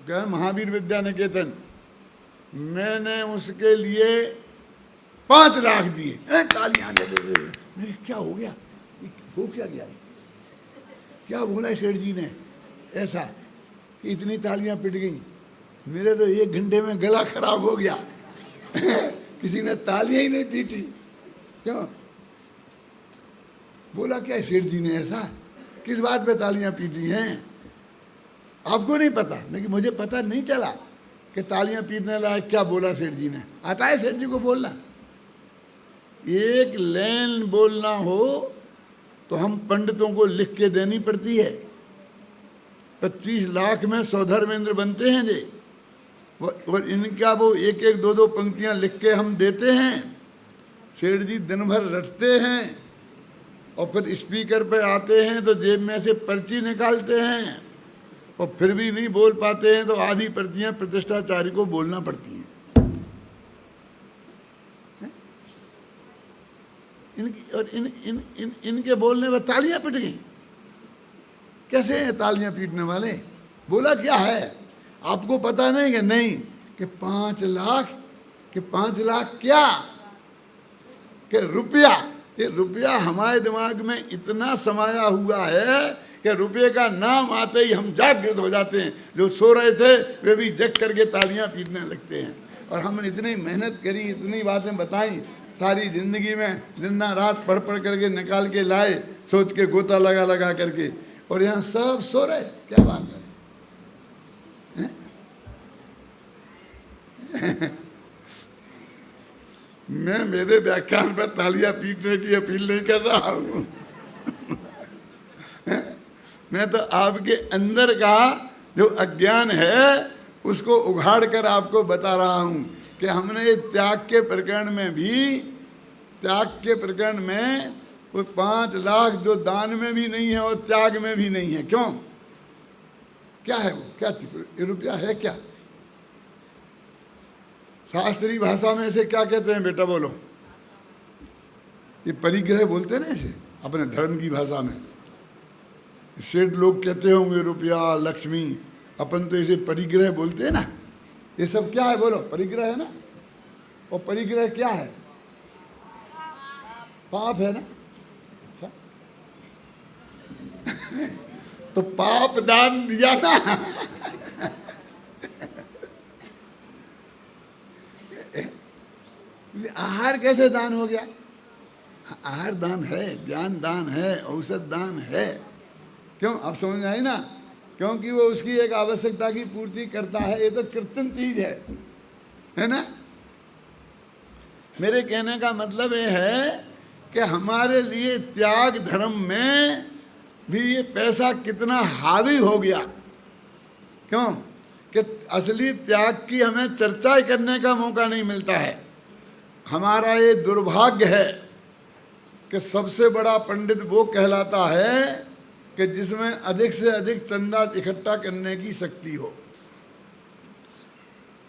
क्या महावीर विद्या निकेतन, मैंने उसके लिए 5 लाख दिए। तालियां दे। क्या हो गया? हो क्या गया? क्या बोला सेठ जी ने ऐसा कि इतनी तालियां पिट गई? मेरे तो 1 घंटे में गला खराब हो गया। किसी ने तालियां ही नहीं पीटी। क्यों? बोला क्या सेठ जी ने ऐसा? किस बात पे तालियां पीटी हैं? आपको नहीं पता, लेकिन मुझे पता नहीं चला कि तालियां पीटने लायक क्या बोला सेठ जी ने। आता है सेठ जी को बोलना? एक लाइन बोलना हो तो हम पंडितों को लिख के देनी पड़ती है। 25 लाख में 100 धर्मेंद्र बनते हैं जे। और इनका वो 1-1, 2-2 पंक्तियां लिख के हम देते हैं। सेठ जी दिन भर रटते हैं और फिर स्पीकर पे आते हैं तो जेब में से पर्ची निकालते हैं और फिर भी नहीं बोल पाते हैं तो आधी पर्चियां प्रतिष्ठाचार्य को बोलना पड़ती हैं। इनके बोलने पर तालियां पिट गई। कैसे हैं तालियां पीटने वाले? बोला क्या है आपको पता नहीं? कि नहीं कि 5 लाख, कि 5 लाख क्या कि रुपया। ये रुपया हमारे दिमाग में इतना समाया हुआ है कि रुपये का नाम आते ही हम जागृत हो जाते हैं। जो सो रहे थे वे भी जग करके तालियां पीटने लगते हैं। और हमने इतनी मेहनत करी, इतनी बातें बताई, सारी जिंदगी में दिन रात पढ़ पढ़ करके निकाल के लाए, सोच के गोता लगा लगा करके, और यहाँ सब सो रहे। क्या बात है? मैं मेरे व्याख्यान पर तालियां पीटने की अपील नहीं कर रहा हूँ। मैं तो आपके अंदर का जो अज्ञान है उसको उघाड़ कर आपको बता रहा हूँ कि हमने त्याग के प्रकरण में भी, त्याग के प्रकरण में वो 5 लाख जो दान में भी नहीं है और त्याग में भी नहीं है। क्यों? क्या है वो? क्या रुपया है क्या? शास्त्रीय भाषा में इसे क्या कहते हैं बेटा बोलो? ये परिग्रह बोलते हैं ना इसे अपने धर्म की भाषा में। सेठ लोग कहते होंगे रुपया, लक्ष्मी, अपन तो इसे परिग्रह बोलते हैं ना। ये सब क्या है बोलो? परिग्रह है ना। और परिग्रह क्या है? पाप है ना। अच्छा तो पाप दान दिया ना। आहार कैसे दान हो गया? आहार दान है, ज्ञान दान है, औषध दान है। क्यों? आप समझ में आई ना? क्योंकि वो उसकी एक आवश्यकता की पूर्ति करता है। ये तो कृत्रिम चीज है ना। मेरे कहने का मतलब ये है कि हमारे लिए त्याग धर्म में भी ये पैसा कितना हावी हो गया। क्यों? कि असली त्याग की हमें चर्चा करने का मौका नहीं मिलता है। हमारा ये दुर्भाग्य है कि सबसे बड़ा पंडित वो कहलाता है कि जिसमें अधिक से अधिक चंदा इकट्ठा करने की शक्ति हो।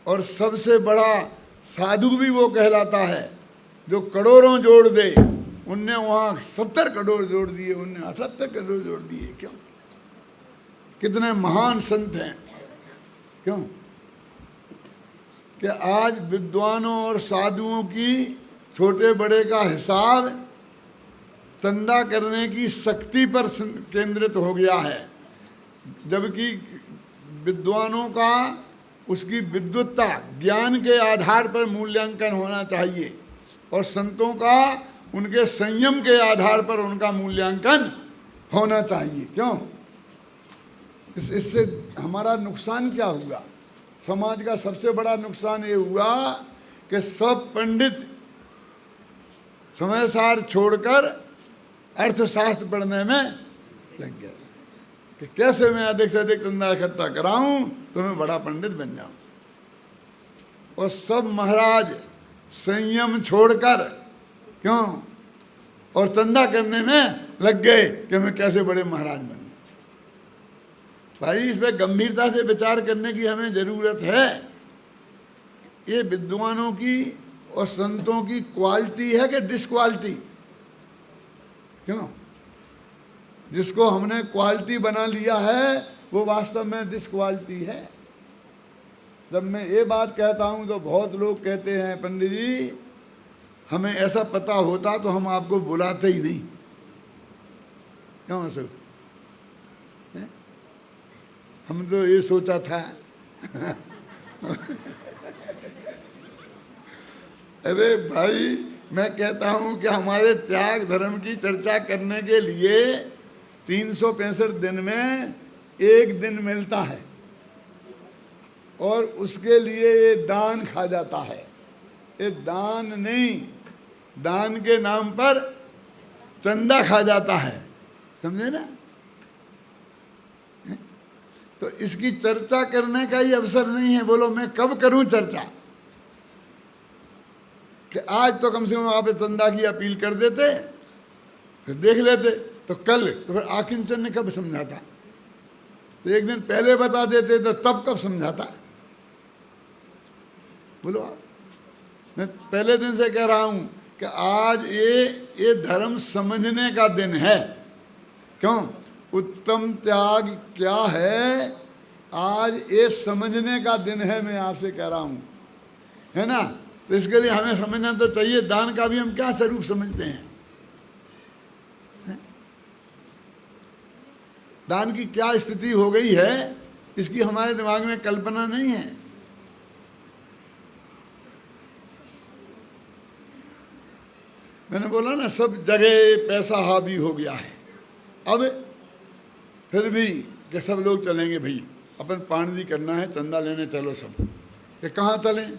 और सबसे बड़ा साधु भी वो कहलाता है जो करोड़ों जोड़ दे। उनने वहाँ 70 करोड़ जोड़ दिए, उनने 78 करोड़ जोड़ दिए। क्यों? कितने महान संत हैं। क्यों? कि आज विद्वानों और साधुओं की छोटे बड़े का हिसाब चंदा करने की शक्ति पर केंद्रित हो गया है, जबकि विद्वानों का उसकी विद्वत्ता ज्ञान के आधार पर मूल्यांकन होना चाहिए और संतों का उनके संयम के आधार पर उनका मूल्यांकन होना चाहिए। क्यों? इससे हमारा नुकसान क्या हुआ? समाज का सबसे बड़ा नुकसान ये हुआ कि सब पंडित समय सार छोड़कर अर्थशास्त्र पढ़ने में लग गए कि कैसे मैं अधिक से अधिक चंदा इकट्ठा कराऊं तो मैं बड़ा पंडित बन जाऊं। और सब महाराज संयम छोड़कर क्यों और चंदा करने में लग गए कि मैं कैसे बड़े महाराज बनूं। भाई, इस पर गंभीरता से विचार करने की हमें जरूरत है। ये विद्वानों की और संतों की क्वालिटी है कि डिसक्वालिटी? क्यों? जिसको हमने क्वालिटी बना लिया है वो वास्तव में डिसक्वालिटी है। जब मैं ये बात कहता हूँ तो बहुत लोग कहते हैं, पंडित जी हमें ऐसा पता होता तो हम आपको बुलाते ही नहीं। क्यों सर? हम तो ये सोचा था अरे भाई, मैं कहता हूँ कि हमारे त्याग धर्म की चर्चा करने के लिए 365 दिन में एक दिन मिलता है और उसके लिए ये दान खा जाता है। ये दान नहीं, दान के नाम पर चंदा खा जाता है। समझे ना? तो इसकी चर्चा करने का ही अवसर नहीं है। बोलो मैं कब करूं चर्चा? कि आज तो कम से कम आप चंदा की अपील कर देते, फिर देख लेते, तो कल तो फिर आखिमचंद ने कब समझाता? तो एक दिन पहले बता देते तो तब कब समझाता? बोलो आप। मैं पहले दिन से कह रहा हूं कि आज ये धर्म समझने का दिन है। क्यों? उत्तम त्याग क्या है, आज ये समझने का दिन है। मैं आपसे कह रहा हूं, है ना? तो इसके लिए हमें समझना तो चाहिए दान का भी हम क्या स्वरूप समझते हैं, दान की क्या स्थिति हो गई है, इसकी हमारे दिमाग में कल्पना नहीं है। मैंने बोला ना, सब जगह पैसा हावी हो गया है। अब फिर भी कि सब लोग चलेंगे भाई, अपन पानी करना है, चंदा लेने चलो सब। कि कहाँ चलें?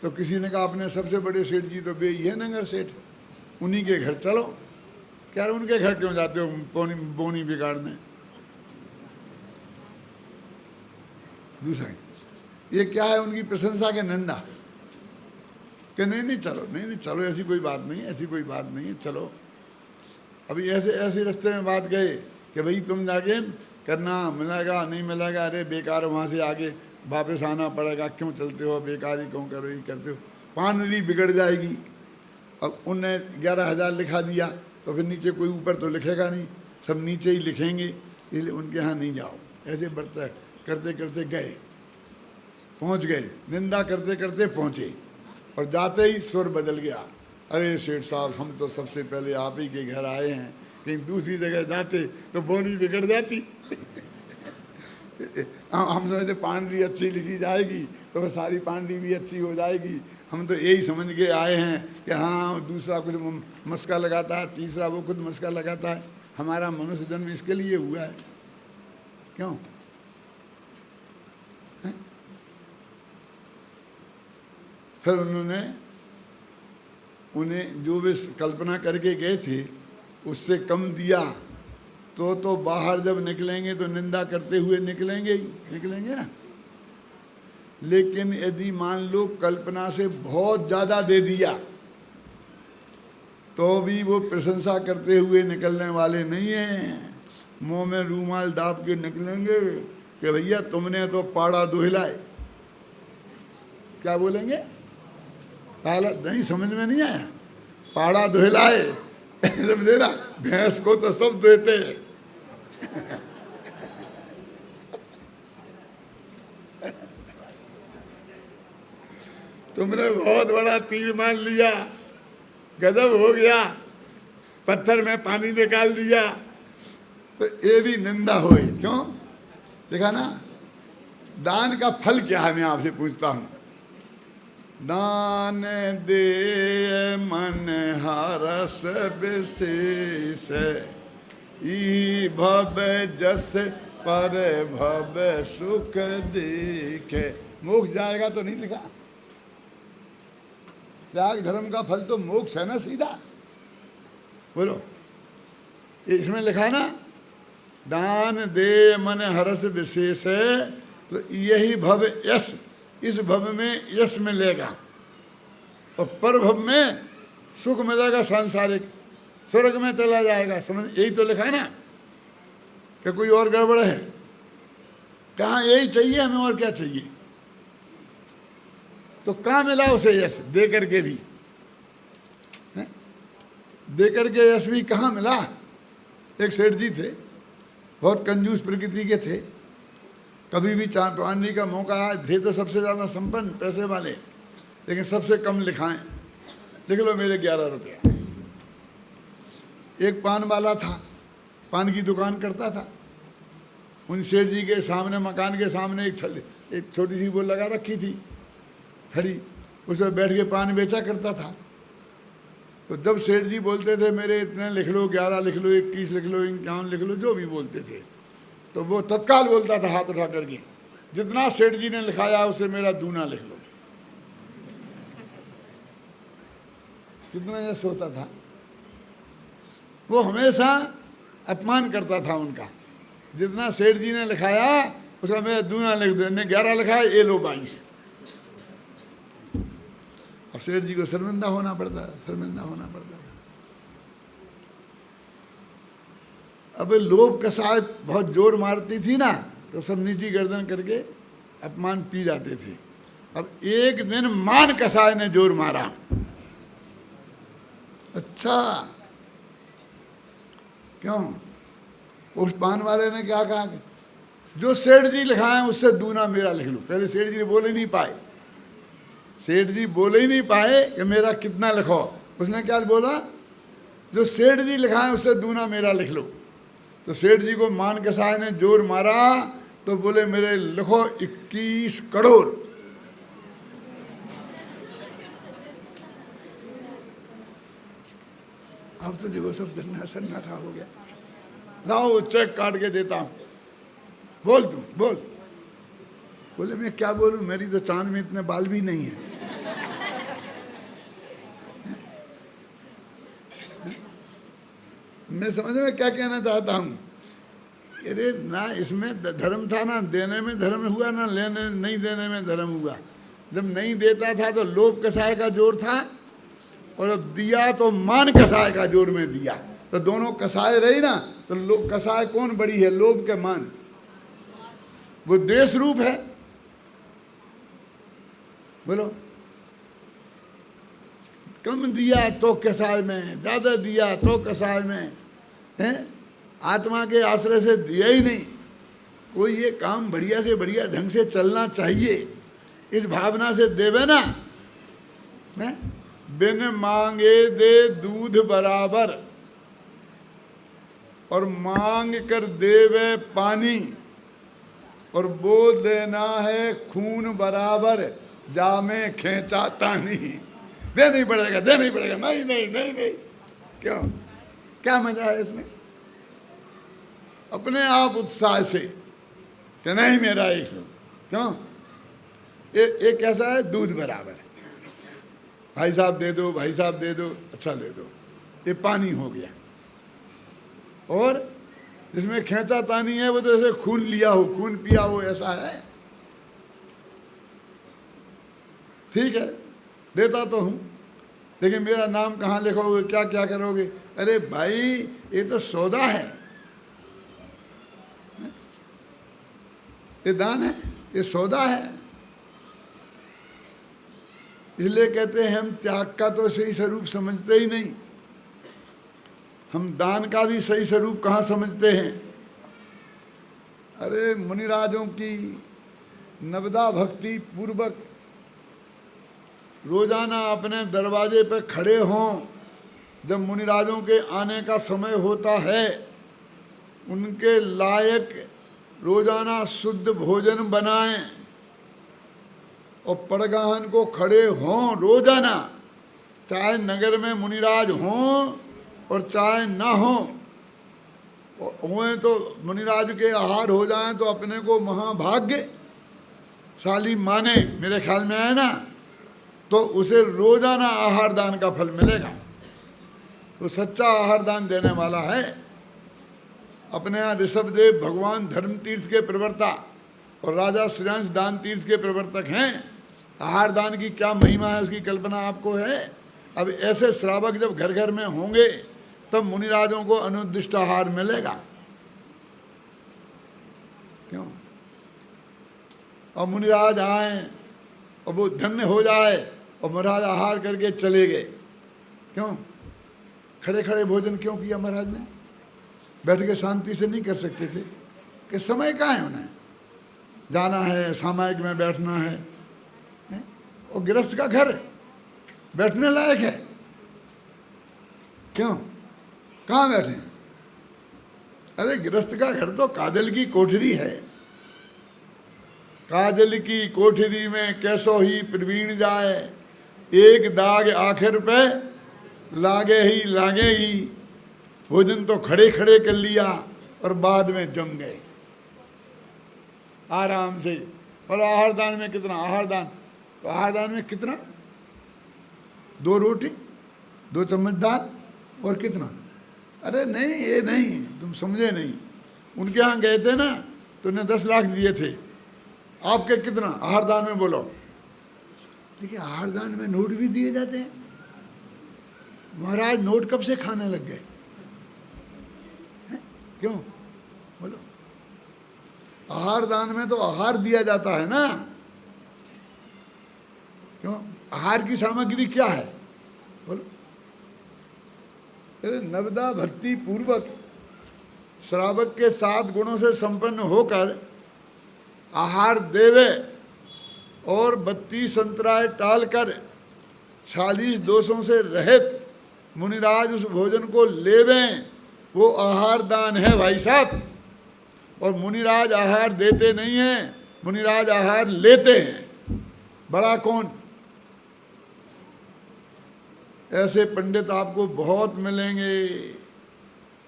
तो किसी ने कहा अपने सबसे बड़े सेठ जी तो बेई है नगर सेठ, उन्हीं के घर चलो। क्या उनके घर क्यों जाते हो बोनी बिगाड़ने? दूसरा ये क्या है, उनकी प्रशंसा के निंदा कि नहीं चलो, नहीं चलो, ऐसी कोई बात नहीं, ऐसी कोई बात नहीं, चलो। अभी ऐसे रास्ते में बात गए कि भाई तुम जाके करना, मिलेगा नहीं मिलेगा, अरे बेकार, वहाँ से आगे वापस आना पड़ेगा, क्यों चलते हो, बेकार ही क्यों करो, ये करते हो, पानी बिगड़ जाएगी। अब उनने 11,000 लिखा दिया तो फिर नीचे कोई ऊपर तो लिखेगा नहीं, सब नीचे ही लिखेंगे, इसलिए उनके यहाँ नहीं जाओ। ऐसे बढ़ते करते करते गए, पहुँच गए, निंदा करते करते पहुँचे और जाते ही सुर बदल गया। अरे सेठ साहब, हम तो सबसे पहले आप ही के घर आए हैं, कहीं दूसरी जगह जाते तो बोनी बिगड़ जाती। हम समझते पांडरी अच्छी लिखी जाएगी तो सारी पांडरी भी अच्छी हो जाएगी। हम तो यही समझ के आए हैं कि हाँ, दूसरा कुछ मस्का लगाता है, तीसरा वो खुद मस्का लगाता है। हमारा मनुष्य जन्म इसके लिए हुआ है। क्यों? है? फिर उन्हें जो वे कल्पना करके गए थे उससे कम दिया तो बाहर जब निकलेंगे तो निंदा करते हुए निकलेंगे ना। लेकिन यदि मान लो कल्पना से बहुत ज़्यादा दे दिया तो भी वो प्रशंसा करते हुए निकलने वाले नहीं हैं। मुंह में रूमाल दाब के निकलेंगे कि भैया तुमने तो पाड़ा दुहिलाए। क्या बोलेंगे? पाला नहीं, समझ में नहीं आया। पाड़ा दुहलाए समझे ना, भैंस को तो सब देते तुमने बहुत बड़ा तीर मान लिया, गजब हो गया, पत्थर में पानी निकाल दिया, तो ये भी निंदा हुई। क्यों? देखा ना, दान का फल क्या है? मैं आपसे पूछता हूं। दान दे मन हरस विशेष, ई भव जस पर भव सुख देखे। मोक्ष जाएगा तो नहीं लिखा? त्याग धर्म का फल तो मोक्ष है ना सीधा। बोलो, इसमें लिखा ना, दान दे मन हरस विशेष है, तो यही भव यश, इस भव में यश मिलेगा और पर भव में सुख मिलेगा, सांसारिक स्वर्ग में चला जाएगा। समझ, यही तो लिखा है ना, कि कोई और गड़बड़ है? कहाँ यही चाहिए हमें, और क्या चाहिए? तो कहाँ मिला उसे यश? दे करके भी, दे करके यश भी कहाँ मिला? एक सेठ जी थे, बहुत कंजूस प्रकृति के थे, कभी भी पानी का मौका आए, थे तो सबसे ज़्यादा संपन्न पैसे वाले, लेकिन सबसे कम लिखाएं। लिख लो मेरे 11 रुपया। एक पान वाला था, पान की दुकान करता था। उन सेठ जी के सामने, मकान के सामने एक छोटी सी वो लगा रखी थी खड़ी, उसमें बैठ के पान बेचा करता था। तो जब सेठ जी बोलते थे मेरे इतने लिख लो, 11 लिख लो, 21 लिख लो, 51 लिख लो, जो भी बोलते थे, तो वो तत्काल बोलता था हाथ उठा करके, जितना सेठ जी ने लिखाया उसे मेरा दूना लिख लो। कितना यश होता था। वो हमेशा अपमान करता था उनका, जितना सेठ जी ने लिखाया उसका मेरा दूना लिख दो। ने 11 लिखा है, ये लो 22। अब सेठ जी को शर्मिंदा होना पड़ता था। अब लोभ कसाय बहुत जोर मारती थी ना, तो सब नीची गर्दन करके अपमान पी जाते थे। अब एक दिन मान कसाय ने जोर मारा। अच्छा, क्यों? उस पान वाले ने क्या कहा, जो सेठ जी लिखाए उससे दूना मेरा लिख लो। पहले सेठ जी बोल ही नहीं पाए, सेठ जी बोले ही नहीं पाए कि मेरा कितना लिखो। उसने क्या बोला, जो सेठ जी लिखाए उससे दूना मेरा लिख लो। तो सेठ जी को मान कसाय ने जोर मारा, तो बोले मेरे लिखो 21 करोड़। अब तो देखो सब सन्नाटा हो गया। लाओ चेक काट के देता हूं, बोल तू बोल। बोले मैं क्या बोलूं, मेरी तो चांद में इतने बाल भी नहीं है। मैं समझ में क्या कहना चाहता हूं। अरे ना इसमें धर्म था, ना देने में धर्म हुआ, ना लेने नहीं देने में धर्म हुआ। जब नहीं देता था तो लोभ कसाय का जोर था, और अब दिया तो मान कसाय का जोर में दिया। तो दोनों कसाय रही ना, तो लोग कसाय कौन बड़ी है, लोभ के मान? वो देश रूप है। बोलो, कम दिया तो कसाय में, ज्यादा दिया तो कसाय में है। आत्मा के आश्रय से दिया ही नहीं। कोई ये काम बढ़िया से बढ़िया ढंग से चलना चाहिए, इस भावना से देवे ना, है? बिन मांगे दे दूध बराबर, और मांग कर देवे पानी, और वो देना है खून बराबर, जामे खेचा तानी। देना ही पड़ेगा, देना ही पड़ेगा, नहीं नहीं नहीं नहीं। क्यों? क्या मजा है इसमें? अपने आप उत्साह से कि नहीं मेरा एक। क्यों? ये कैसा है, दूध बराबर। भाई साहब दे दो, भाई साहब दे दो, अच्छा दे दो, ये पानी हो गया। और जिसमें खेचा तानी है वो तो जैसे खून लिया हो, खून पिया हो, ऐसा है। ठीक है, देता तो हूं, लेकिन मेरा नाम कहाँ लिखोगे, क्या क्या करोगे? अरे भाई ये तो सौदा है, ये दान है, ये सौदा है। इसलिए कहते हैं हम त्याग का तो सही स्वरूप समझते ही नहीं, हम दान का भी सही स्वरूप कहाँ समझते हैं। अरे मुनिराजों की नवदा भक्ति पूर्वक रोजाना अपने दरवाजे पर खड़े हों, जब मुनिराजों के आने का समय होता है उनके लायक रोजाना शुद्ध भोजन बनाएं और परगाहन को खड़े हों रोजाना, चाहे नगर में मुनिराज हों और चाहे ना हों, हुए तो मुनिराज के आहार हो जाएं तो अपने को महाभाग्यशाली माने, मेरे ख्याल में है ना, तो उसे रोजाना आहार दान का फल मिलेगा। तो सच्चा आहार दान देने वाला है। अपने यहाँ ऋषभदेव भगवान धर्म तीर्थ के प्रवर्ता और राजा श्रेयांश दान तीर्थ के प्रवर्तक हैं। आहार दान की क्या महिमा है उसकी कल्पना आपको है। अब ऐसे श्रावक जब घर घर में होंगे तब मुनिराजों को अनुदिष्ट आहार मिलेगा। क्यों? और मुनिराज आए और वो धन्य हो जाए और महाराज आहार करके चले गए। क्यों? खड़े खड़े भोजन क्यों किया महाराज ने? बैठ के शांति से नहीं कर सकते थे कि समय कहाँ है, उन्हें जाना है, सामायिक में बैठना है, और गृहस्थ का घर बैठने लायक है। क्यों? कहाँ बैठे? अरे गृहस्थ का घर तो काजल की कोठरी है। काजल की कोठरी में कैसो ही प्रवीण जाए, एक दाग आखिर पे लागे ही लागेगी। भोजन तो खड़े खड़े कर लिया और बाद में जम गए आराम से। और आहार दान में कितना? आहार दान तो आहार दान में कितना? 2 रोटी 2 चम्मच दाल और कितना? अरे नहीं, ये नहीं, तुम समझे नहीं। उनके यहाँ गए थे ना तो उन्हें 10 लाख दिए थे, आपके कितना आहार दान में बोलो? देखिए आहार दान में नोट भी दिए जाते हैं। महाराज नोट कब से खाने लग गए? क्यों बोलो? आहार दान में तो आहार दिया जाता है ना। क्यों? आहार की सामग्री क्या है बोलो? नवदा भक्ति पूर्वक श्रावक के 7 गुणों से संपन्न होकर आहार देवे और 32 अंतराय टालकर 46 दोषों से रहित मुनिराज उस भोजन को लेवें, वो आहार दान है भाई साहब। और मुनिराज आहार देते नहीं हैं, मुनिराज आहार लेते हैं। बड़ा कौन? ऐसे पंडित आपको बहुत मिलेंगे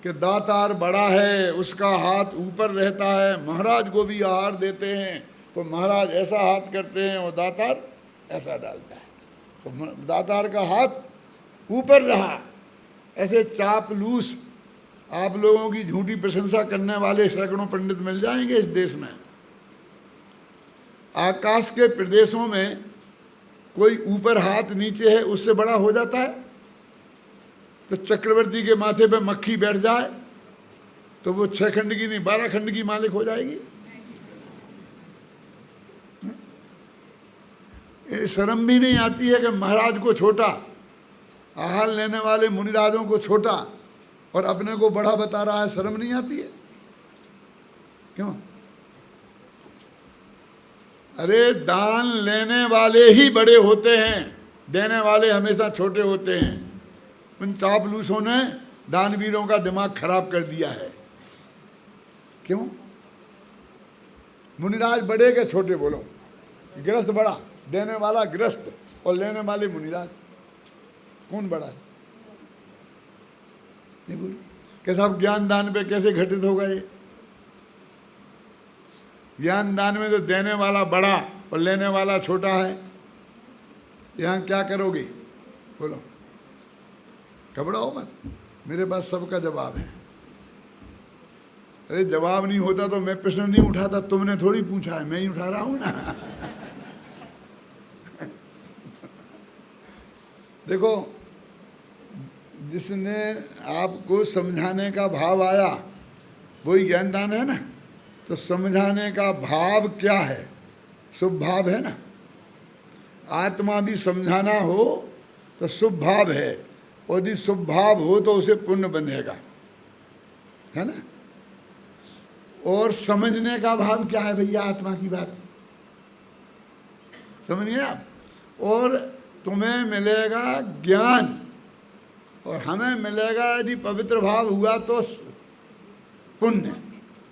कि दातार बड़ा है, उसका हाथ ऊपर रहता है, महाराज को भी आहार देते हैं तो महाराज ऐसा हाथ करते हैं और दातार ऐसा डालता है, तो दातार का हाथ ऊपर रहा। ऐसे चापलूस आप लोगों की झूठी प्रशंसा करने वाले सैकड़ों पंडित मिल जाएंगे इस देश में। आकाश के प्रदेशों में कोई ऊपर हाथ नीचे है उससे बड़ा हो जाता है। तो चक्रवर्ती के माथे पे मक्खी बैठ जाए तो वो 6 खंड की नहीं 12 खंड की मालिक हो जाएगी। ये शर्म भी नहीं आती है कि महाराज को छोटा, आहार लेने वाले मुनिराजों को छोटा और अपने को बड़ा बता रहा है? शर्म नहीं आती है? क्यों? अरे दान लेने वाले ही बड़े होते हैं, देने वाले हमेशा छोटे होते हैं। उन चापलूसों ने दानवीरों का दिमाग खराब कर दिया है। क्यों? मुनिराज बड़े के छोटे बोलो? गृहस्थ बड़ा, देने वाला गृहस्थ और लेने वाले मुनिराज, कौन बड़ा है? नहीं बोलो कैसा? आप ज्ञान दान पे कैसे घटित होगा ये? ज्ञान दान में तो देने वाला बड़ा और लेने वाला छोटा है। यहाँ क्या करोगे बोलो? घबराओ मत, मेरे पास सबका जवाब है। अरे जवाब नहीं होता तो मैं प्रश्न नहीं उठाता, तुमने थोड़ी पूछा है, मैं ही उठा रहा हूं ना। देखो, जिसने आपको समझाने का भाव आया वही ज्ञान दान है ना। तो समझाने का भाव क्या है? शुभ भाव है ना। आत्मा भी समझाना हो तो शुभ भाव है, और यदि शुभ भाव हो तो उसे पुण्य बनेगा, है ना। और समझने का भाव क्या है भैया, आत्मा की बात समझिए आप। और तुम्हें मिलेगा ज्ञान, और हमें मिलेगा यदि पवित्र भाव हुआ तो पुण्य।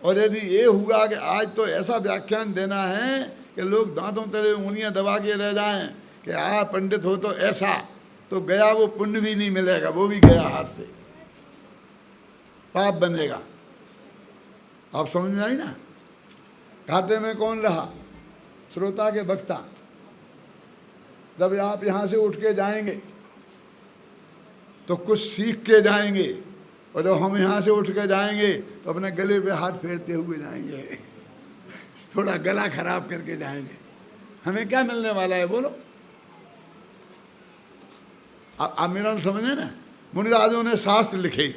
और यदि ये हुआ कि आज तो ऐसा व्याख्यान देना है कि लोग दांतों तले उंगलियां दबा के रह जाएं कि पंडित हो तो ऐसा, तो गया वो पुण्य भी नहीं मिलेगा, वो भी गया हाथ से, पाप बनेगा। आप समझ में आई ना। घाटे में कौन रहा, श्रोता के वक्ता। जब आप यहाँ से उठ के जाएंगे तो कुछ सीख के जाएंगे, और जब हम यहाँ से उठ के जाएंगे तो अपने गले पे हाथ फेरते हुए जाएंगे, थोड़ा गला खराब करके जाएंगे। हमें क्या मिलने वाला है बोलो। आप मेरा समझे ना। मुनिराजों ने शास्त्र लिखे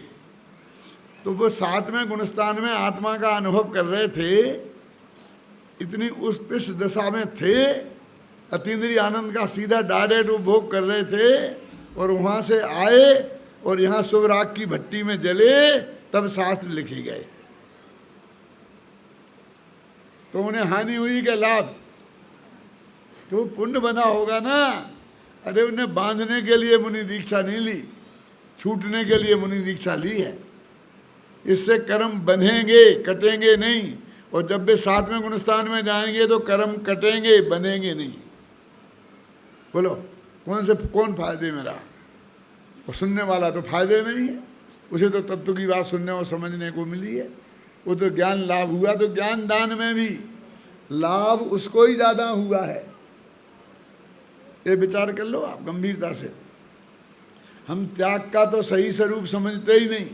तो वो 7वें गुणस्थान में आत्मा का अनुभव कर रहे थे, इतनी उत्कृष्ट दशा में थे, अतीन्द्रिय आनंद का सीधा डायरेक्ट उपभोग कर रहे थे, और वहाँ से आए और यहाँ शुभ राग की भट्टी में जले, तब शास्त्र लिखे गए। तो उन्हें हानि हुई कि लाभ, तो पुण्य बना होगा ना। अरे उन्हें बांधने के लिए मुनि दीक्षा नहीं ली, छूटने के लिए मुनि दीक्षा ली है। इससे कर्म बंधेंगे, कटेंगे नहीं। और जब वे 7वें गुणस्थान में जाएंगे तो कर्म कटेंगे, बंधेंगे नहीं। बोलो कौन फायदे में रहा। और सुनने वाला तो फायदे में ही है, उसे तो तत्व की बात सुनने और समझने को मिली है। वो तो ज्ञान लाभ हुआ, तो ज्ञान दान में भी लाभ उसको ही ज़्यादा हुआ है। ये विचार कर लो आप गंभीरता से। हम त्याग का तो सही स्वरूप समझते ही नहीं,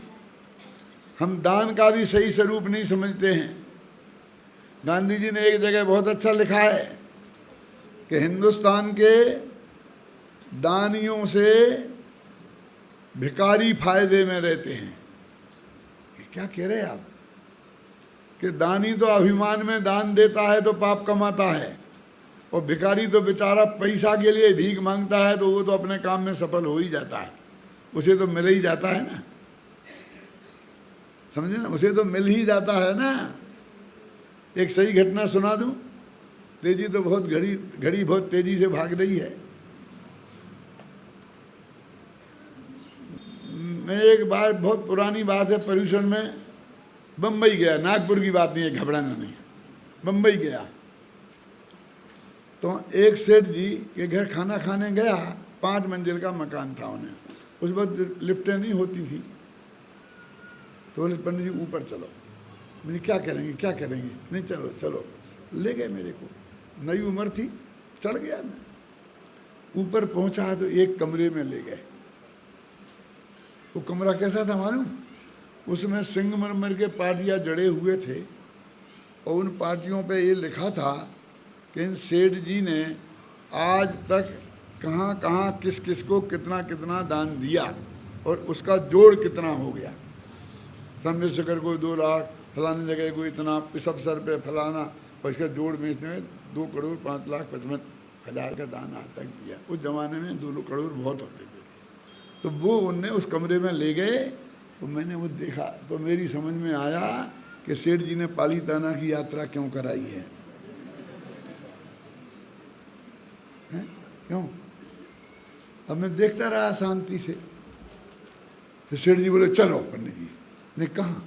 हम दान का भी सही स्वरूप नहीं समझते हैं। गांधी जी ने एक जगह बहुत अच्छा लिखा है कि हिंदुस्तान के दानियों से भिखारी फायदे में रहते हैं। क्या कह रहे हैं आप कि दानी तो अभिमान में दान देता है तो पाप कमाता है, और भिखारी तो बेचारा पैसा के लिए भीख मांगता है, तो वो तो अपने काम में सफल हो ही जाता है, उसे तो मिल ही जाता है ना। समझे ना, उसे तो मिल ही जाता है ना। एक सही घटना सुना दूं। तेजी तो बहुत घड़ी बहुत तेजी से भाग रही है। मैं एक बार, बहुत पुरानी बात है, पर्यूषण में बम्बई गया, नागपुर की बात नहीं है, घबराना नहीं। बम्बई गया तो एक सेठ जी के घर खाना खाने गया। 5 मंजिल का मकान था उन्हें, उस वक्त लिफ्टें नहीं होती थी। तो बोले पंडित जी ऊपर चलो। मैंने क्या करेंगे क्या करेंगे, नहीं चलो चलो। ले गए मेरे को, नई उम्र थी, चढ़ गया मैं। ऊपर पहुंचा तो एक कमरे में ले गए। वो कमरा कैसा था मालूम, उसमें संगमरमर के पाटियाँ जड़े हुए थे, और उन पाटियों पे ये लिखा था कि इन सेठ जी ने आज तक कहाँ कहाँ किस किस को कितना कितना दान दिया, और उसका जोड़ कितना हो गया। चंद्रशेखर को 2 लाख, फलाने जगह को इतना, इस अवसर पे फलाना, और इसका जोड़ बेचने में 2,05,55,000 का दान आज तक दिया। उस जमाने में 2 करोड़ बहुत होते थे। तो वो उनने उस कमरे में ले गए, तो मैंने वो देखा, तो मेरी समझ में आया कि सेठ जी ने पालीताना की यात्रा क्यों कराई है। क्यों? अब मैं देखता रहा शांति से। तो सेठ जी बोले चलो पंडित जी। ने कहा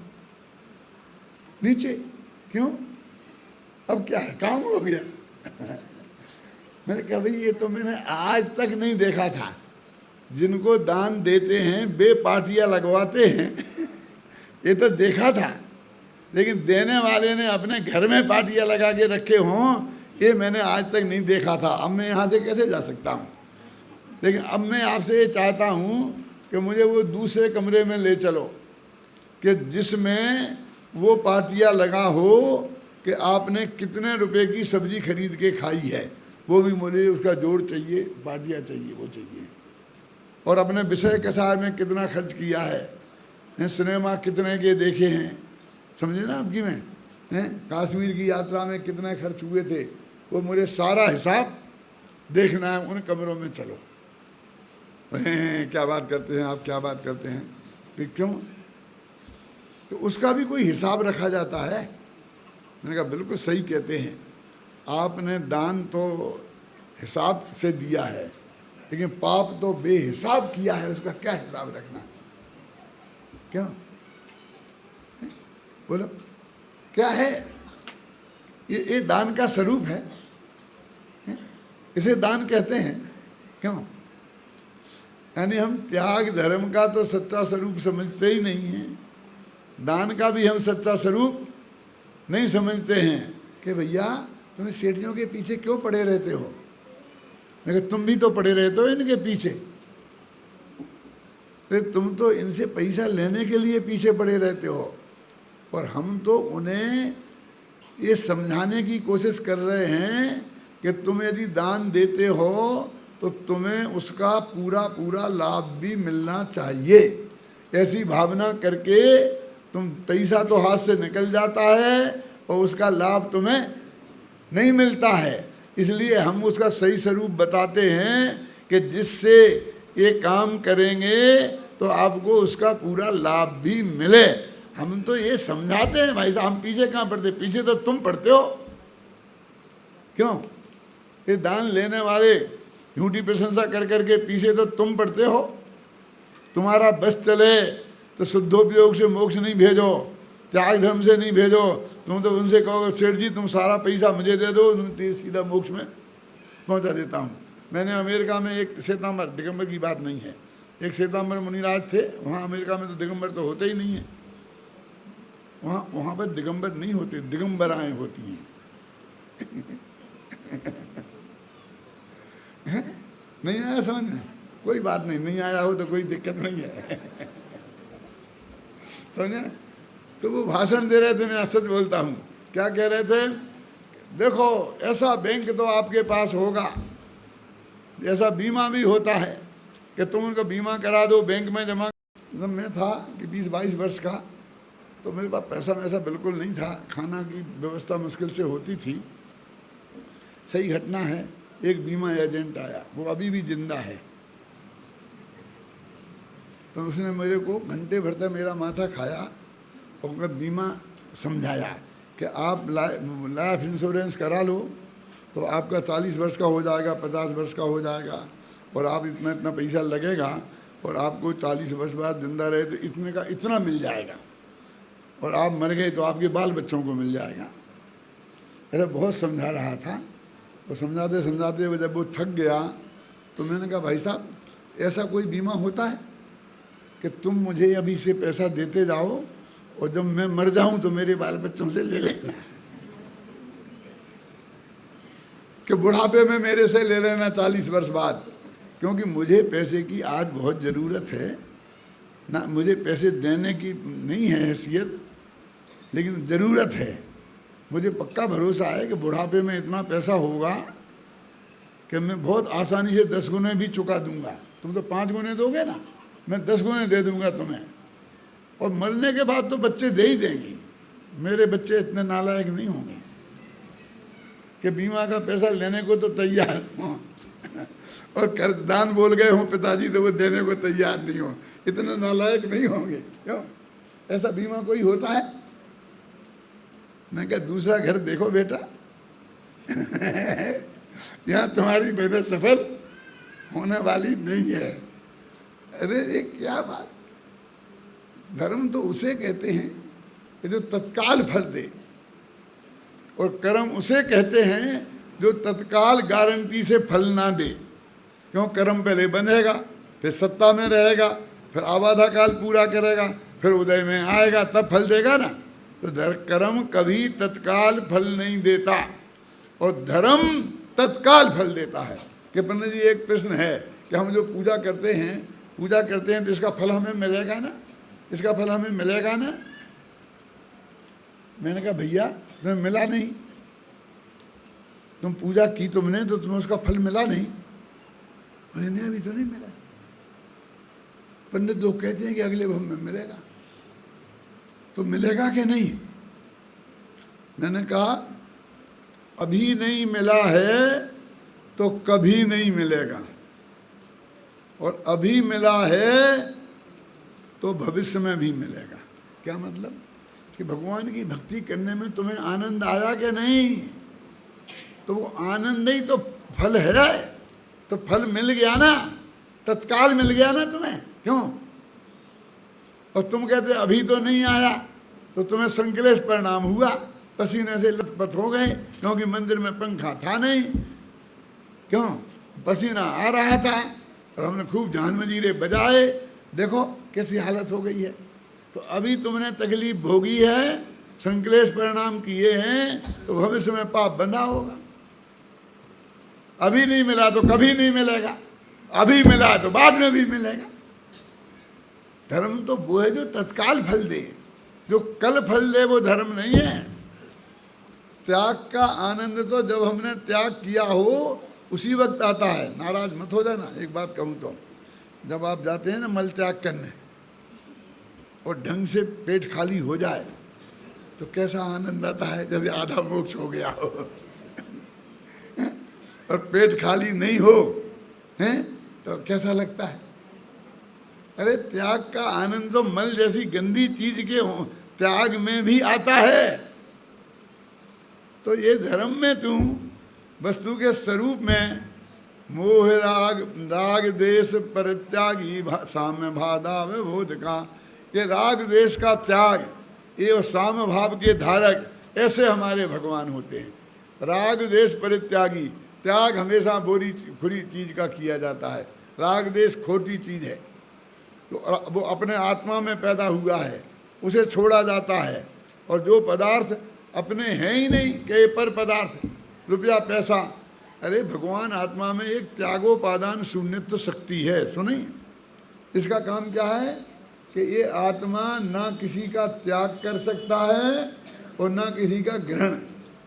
नीचे। क्यों? अब क्या है, काम हो गया। मैंने कहा भाई ये तो मैंने आज तक नहीं देखा था। जिनको दान देते हैं वे पार्टियां लगवाते हैं, ये तो देखा था, लेकिन देने वाले ने अपने घर में पार्टियां लगा के रखे हों, ये मैंने आज तक नहीं देखा था। अब मैं यहाँ से कैसे जा सकता हूँ। लेकिन अब मैं आपसे ये चाहता हूँ कि मुझे वो दूसरे कमरे में ले चलो कि जिसमें वो पार्टियां लगा हो कि आपने कितने रुपए की सब्जी खरीद के खाई है, वो भी मुझे उसका जोड़ चाहिए, पार्टियां चाहिए, वो चाहिए। और अपने विषय कसाय में कितना खर्च किया है, सिनेमा कितने के देखे हैं, समझे ना आपकी में, कश्मीर की यात्रा में कितने खर्च हुए थे, वो मुझे सारा हिसाब देखना है उन कमरों में चलो। क्या बात करते हैं आप, क्या बात करते हैं, कि क्यों? तो उसका भी कोई हिसाब रखा जाता है। मैंने कहा बिल्कुल सही कहते हैं, आपने दान तो हिसाब से दिया है, लेकिन पाप तो बेहिसाब किया है, उसका क्या हिसाब रखना? क्यों? बोलो क्या है? ये दान का स्वरूप है, इसे दान कहते हैं। क्यों? यानी हम त्याग धर्म का तो सच्चा स्वरूप समझते ही नहीं हैं, दान का भी हम सच्चा स्वरूप नहीं समझते हैं। कि भैया तुम सेठियों के पीछे क्यों पड़े रहते हो? मैं कहा तुम भी तो पड़े रहते हो इनके पीछे, अरे तुम तो इनसे पैसा लेने के लिए पीछे पड़े रहते हो, और हम तो उन्हें ये समझाने की कोशिश कर रहे हैं कि तुम यदि दान देते हो तो तुम्हें उसका पूरा पूरा लाभ भी मिलना चाहिए। ऐसी भावना करके तुम, पैसा तो हाथ से निकल जाता है और उसका लाभ तुम्हें नहीं मिलता है, इसलिए हम उसका सही स्वरूप बताते हैं कि जिससे ये काम करेंगे तो आपको उसका पूरा लाभ भी मिले। हम तो ये समझाते हैं भाई साहब, हम पीछे कहाँ पड़ते? पीछे तो तुम पड़ते हो। क्यों? ये दान लेने वाले झूठी प्रशंसा कर करके पीछे तो तुम पड़ते हो। तुम्हारा बस चले तो शुद्धोपयोग से मोक्ष नहीं भेजो, त्याग धर्म से नहीं भेजो। तुम तो उनसे कहोगे सेठ जी तुम सारा पैसा मुझे दे दो, सीधा मोक्ष में पहुंचा देता हूँ। मैंने अमेरिका में एक श्वेतांबर, दिगंबर की बात नहीं है, एक श्वेतांबर मुनिराज थे। वहाँ अमेरिका में तो दिगंबर तो होते ही नहीं है, वहाँ पर दिगंबर नहीं होते, दिगंबराएँ होती हैं। नहीं आया समझ में? कोई बात नहीं, नहीं आया हो तो कोई दिक्कत नहीं है। समझे? तो वो भाषण दे रहे थे, मैं सच बोलता हूँ। क्या कह रहे थे? देखो ऐसा बैंक तो आपके पास होगा, ऐसा बीमा भी होता है कि तुम उनका बीमा करा दो, बैंक में जमा। जब मैं था कि 20-22 वर्ष का, तो मेरे पास पैसा वैसा बिल्कुल नहीं था, खाना की व्यवस्था मुश्किल से होती थी। सही घटना है, एक बीमा एजेंट आया, वो अभी भी जिंदा है। तो उसने मेरे को घंटे भर तक मेरा माथा खाया और मैं बीमा समझाया कि आप लाइफ इंश्योरेंस करा लो तो आपका 40 वर्ष का हो जाएगा, 50 वर्ष का हो जाएगा, और आप इतना इतना पैसा लगेगा और आपको 40 वर्ष बाद जिंदा रहे तो इतने का इतना मिल जाएगा, और आप मर गए तो आपके बाल बच्चों को मिल जाएगा। ऐसा बहुत समझा रहा था। तो समझाते समझाते जब वो थक गया तो मैंने कहा भाई साहब ऐसा कोई बीमा होता है कि तुम मुझे अभी से पैसा देते जाओ और जब मैं मर जाऊं तो मेरे बाल बच्चों से ले लेना, कि बुढ़ापे में मेरे से ले लेना 40 वर्ष बाद, क्योंकि मुझे पैसे की आज बहुत ज़रूरत है ना, मुझे पैसे देने की नहीं है हैसियत, लेकिन ज़रूरत है। मुझे पक्का भरोसा है कि बुढ़ापे में इतना पैसा होगा कि मैं बहुत आसानी से 10 गुने भी चुका दूंगा। तुम तो 5 गुने दोगे ना, मैं 10 गुने दे दूंगा तुम्हें, और मरने के बाद तो बच्चे दे ही देंगे। मेरे बच्चे इतने नालायक नहीं होंगे कि बीमा का पैसा लेने को तो तैयार हों और कर्जदान बोल गए हों पिताजी तो वो देने को तैयार नहीं हो, इतने नालायक नहीं होंगे। क्यों? ऐसा बीमा कोई होता है? मैं क्या दूसरा घर देखो बेटा, यहाँ तुम्हारी मेहनत सफल होने वाली नहीं है। अरे ये क्या बात! धर्म तो उसे कहते हैं कि जो तत्काल फल दे, और कर्म उसे कहते हैं जो तत्काल गारंटी से फल ना दे। क्यों? कर्म पहले बंधेगा, फिर सत्ता में रहेगा, फिर आबादा काल पूरा करेगा, फिर उदय में आएगा, तब फल देगा ना। तो कर्म कभी तत्काल फल नहीं देता, और धर्म तत्काल फल देता है। कि पंडित जी एक प्रश्न है कि हम जो पूजा करते हैं तो इसका फल हमें मिलेगा ना, इसका फल हमें मिलेगा ना? मैंने कहा भैया तुम्हें मिला नहीं, तुम पूजा की तुमने तो तुम्हें उसका फल मिला नहीं। नहीं अभी तो नहीं मिला। पंडित लोग कहते हैं कि अगले भव में मिलेगा, तो मिलेगा कि नहीं? मैंने कहा अभी नहीं मिला है तो कभी नहीं मिलेगा, और अभी मिला है तो भविष्य में भी मिलेगा। क्या मतलब कि भगवान की भक्ति करने में तुम्हें आनंद आया कि नहीं, तो वो आनंद ही तो फल है, तो फल मिल गया ना, तत्काल मिल गया ना तुम्हें, क्यों? और तुम कहते अभी तो नहीं आया, तो तुम्हें संकलेश परिणाम हुआ, पसीने से लथपथ हो गए, क्योंकि मंदिर में पंखा था नहीं, क्यों? पसीना आ रहा था और हमने खूब जान मजीरे बजाए, देखो कैसी हालत हो गई है। तो अभी तुमने तकलीफ भोगी है, संकलेश परिणाम किए हैं, तो भविष्य में पाप बंधा होगा। अभी नहीं मिला तो कभी नहीं मिलेगा, अभी मिला तो बाद में भी मिलेगा। धर्म तो वो है जो तत्काल फल दे, जो कल फल दे वो धर्म नहीं है। त्याग का आनंद तो जब हमने त्याग किया हो उसी वक्त आता है। नाराज मत हो जाना, एक बात कहूँ तो, जब आप जाते हैं ना मल त्याग करने और ढंग से पेट खाली हो जाए तो कैसा आनंद आता है, जैसे आधा मोक्ष हो गया हो। और पेट खाली नहीं हो हैं तो कैसा लगता है? अरे त्याग का आनंद तो मल जैसी गंदी चीज के त्याग में भी आता है। तो ये धर्म में तुम वस्तु के स्वरूप में मोह राग राग देश परित्यागी साम्य भादाव बोध का, ये राग देश का त्याग, ये साम्य भाव के धारक, ऐसे हमारे भगवान होते हैं। राग देश परित्यागी, त्याग हमेशा बुरी खुरी चीज का किया जाता है, राग देश खोटी चीज है, तो वो अपने आत्मा में पैदा हुआ है, उसे छोड़ा जाता है। और जो पदार्थ अपने हैं ही नहीं, के पर पदार्थ, रुपया पैसा, अरे भगवान आत्मा में एक त्यागोपादान शून्यत्व शक्ति है। सुनिए, इसका काम क्या है कि ये आत्मा ना किसी का त्याग कर सकता है और ना किसी का ग्रहण।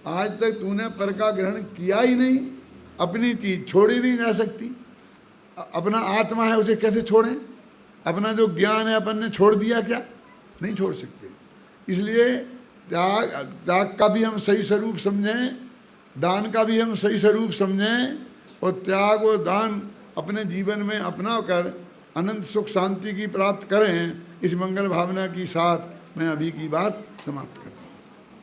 आज तक तूने पर का ग्रहण किया ही नहीं, अपनी चीज छोड़ी नहीं जा सकती। अपना आत्मा है उसे कैसे छोड़ें? अपना जो ज्ञान है अपन ने छोड़ दिया क्या? नहीं छोड़ सकते। इसलिए त्याग का भी हम सही स्वरूप समझें, दान का भी हम सही स्वरूप समझें, और त्याग और दान अपने जीवन में अपना कर अनंत सुख शांति की प्राप्त करें। इस मंगल भावना के साथ मैं अभी की बात समाप्त करूँ।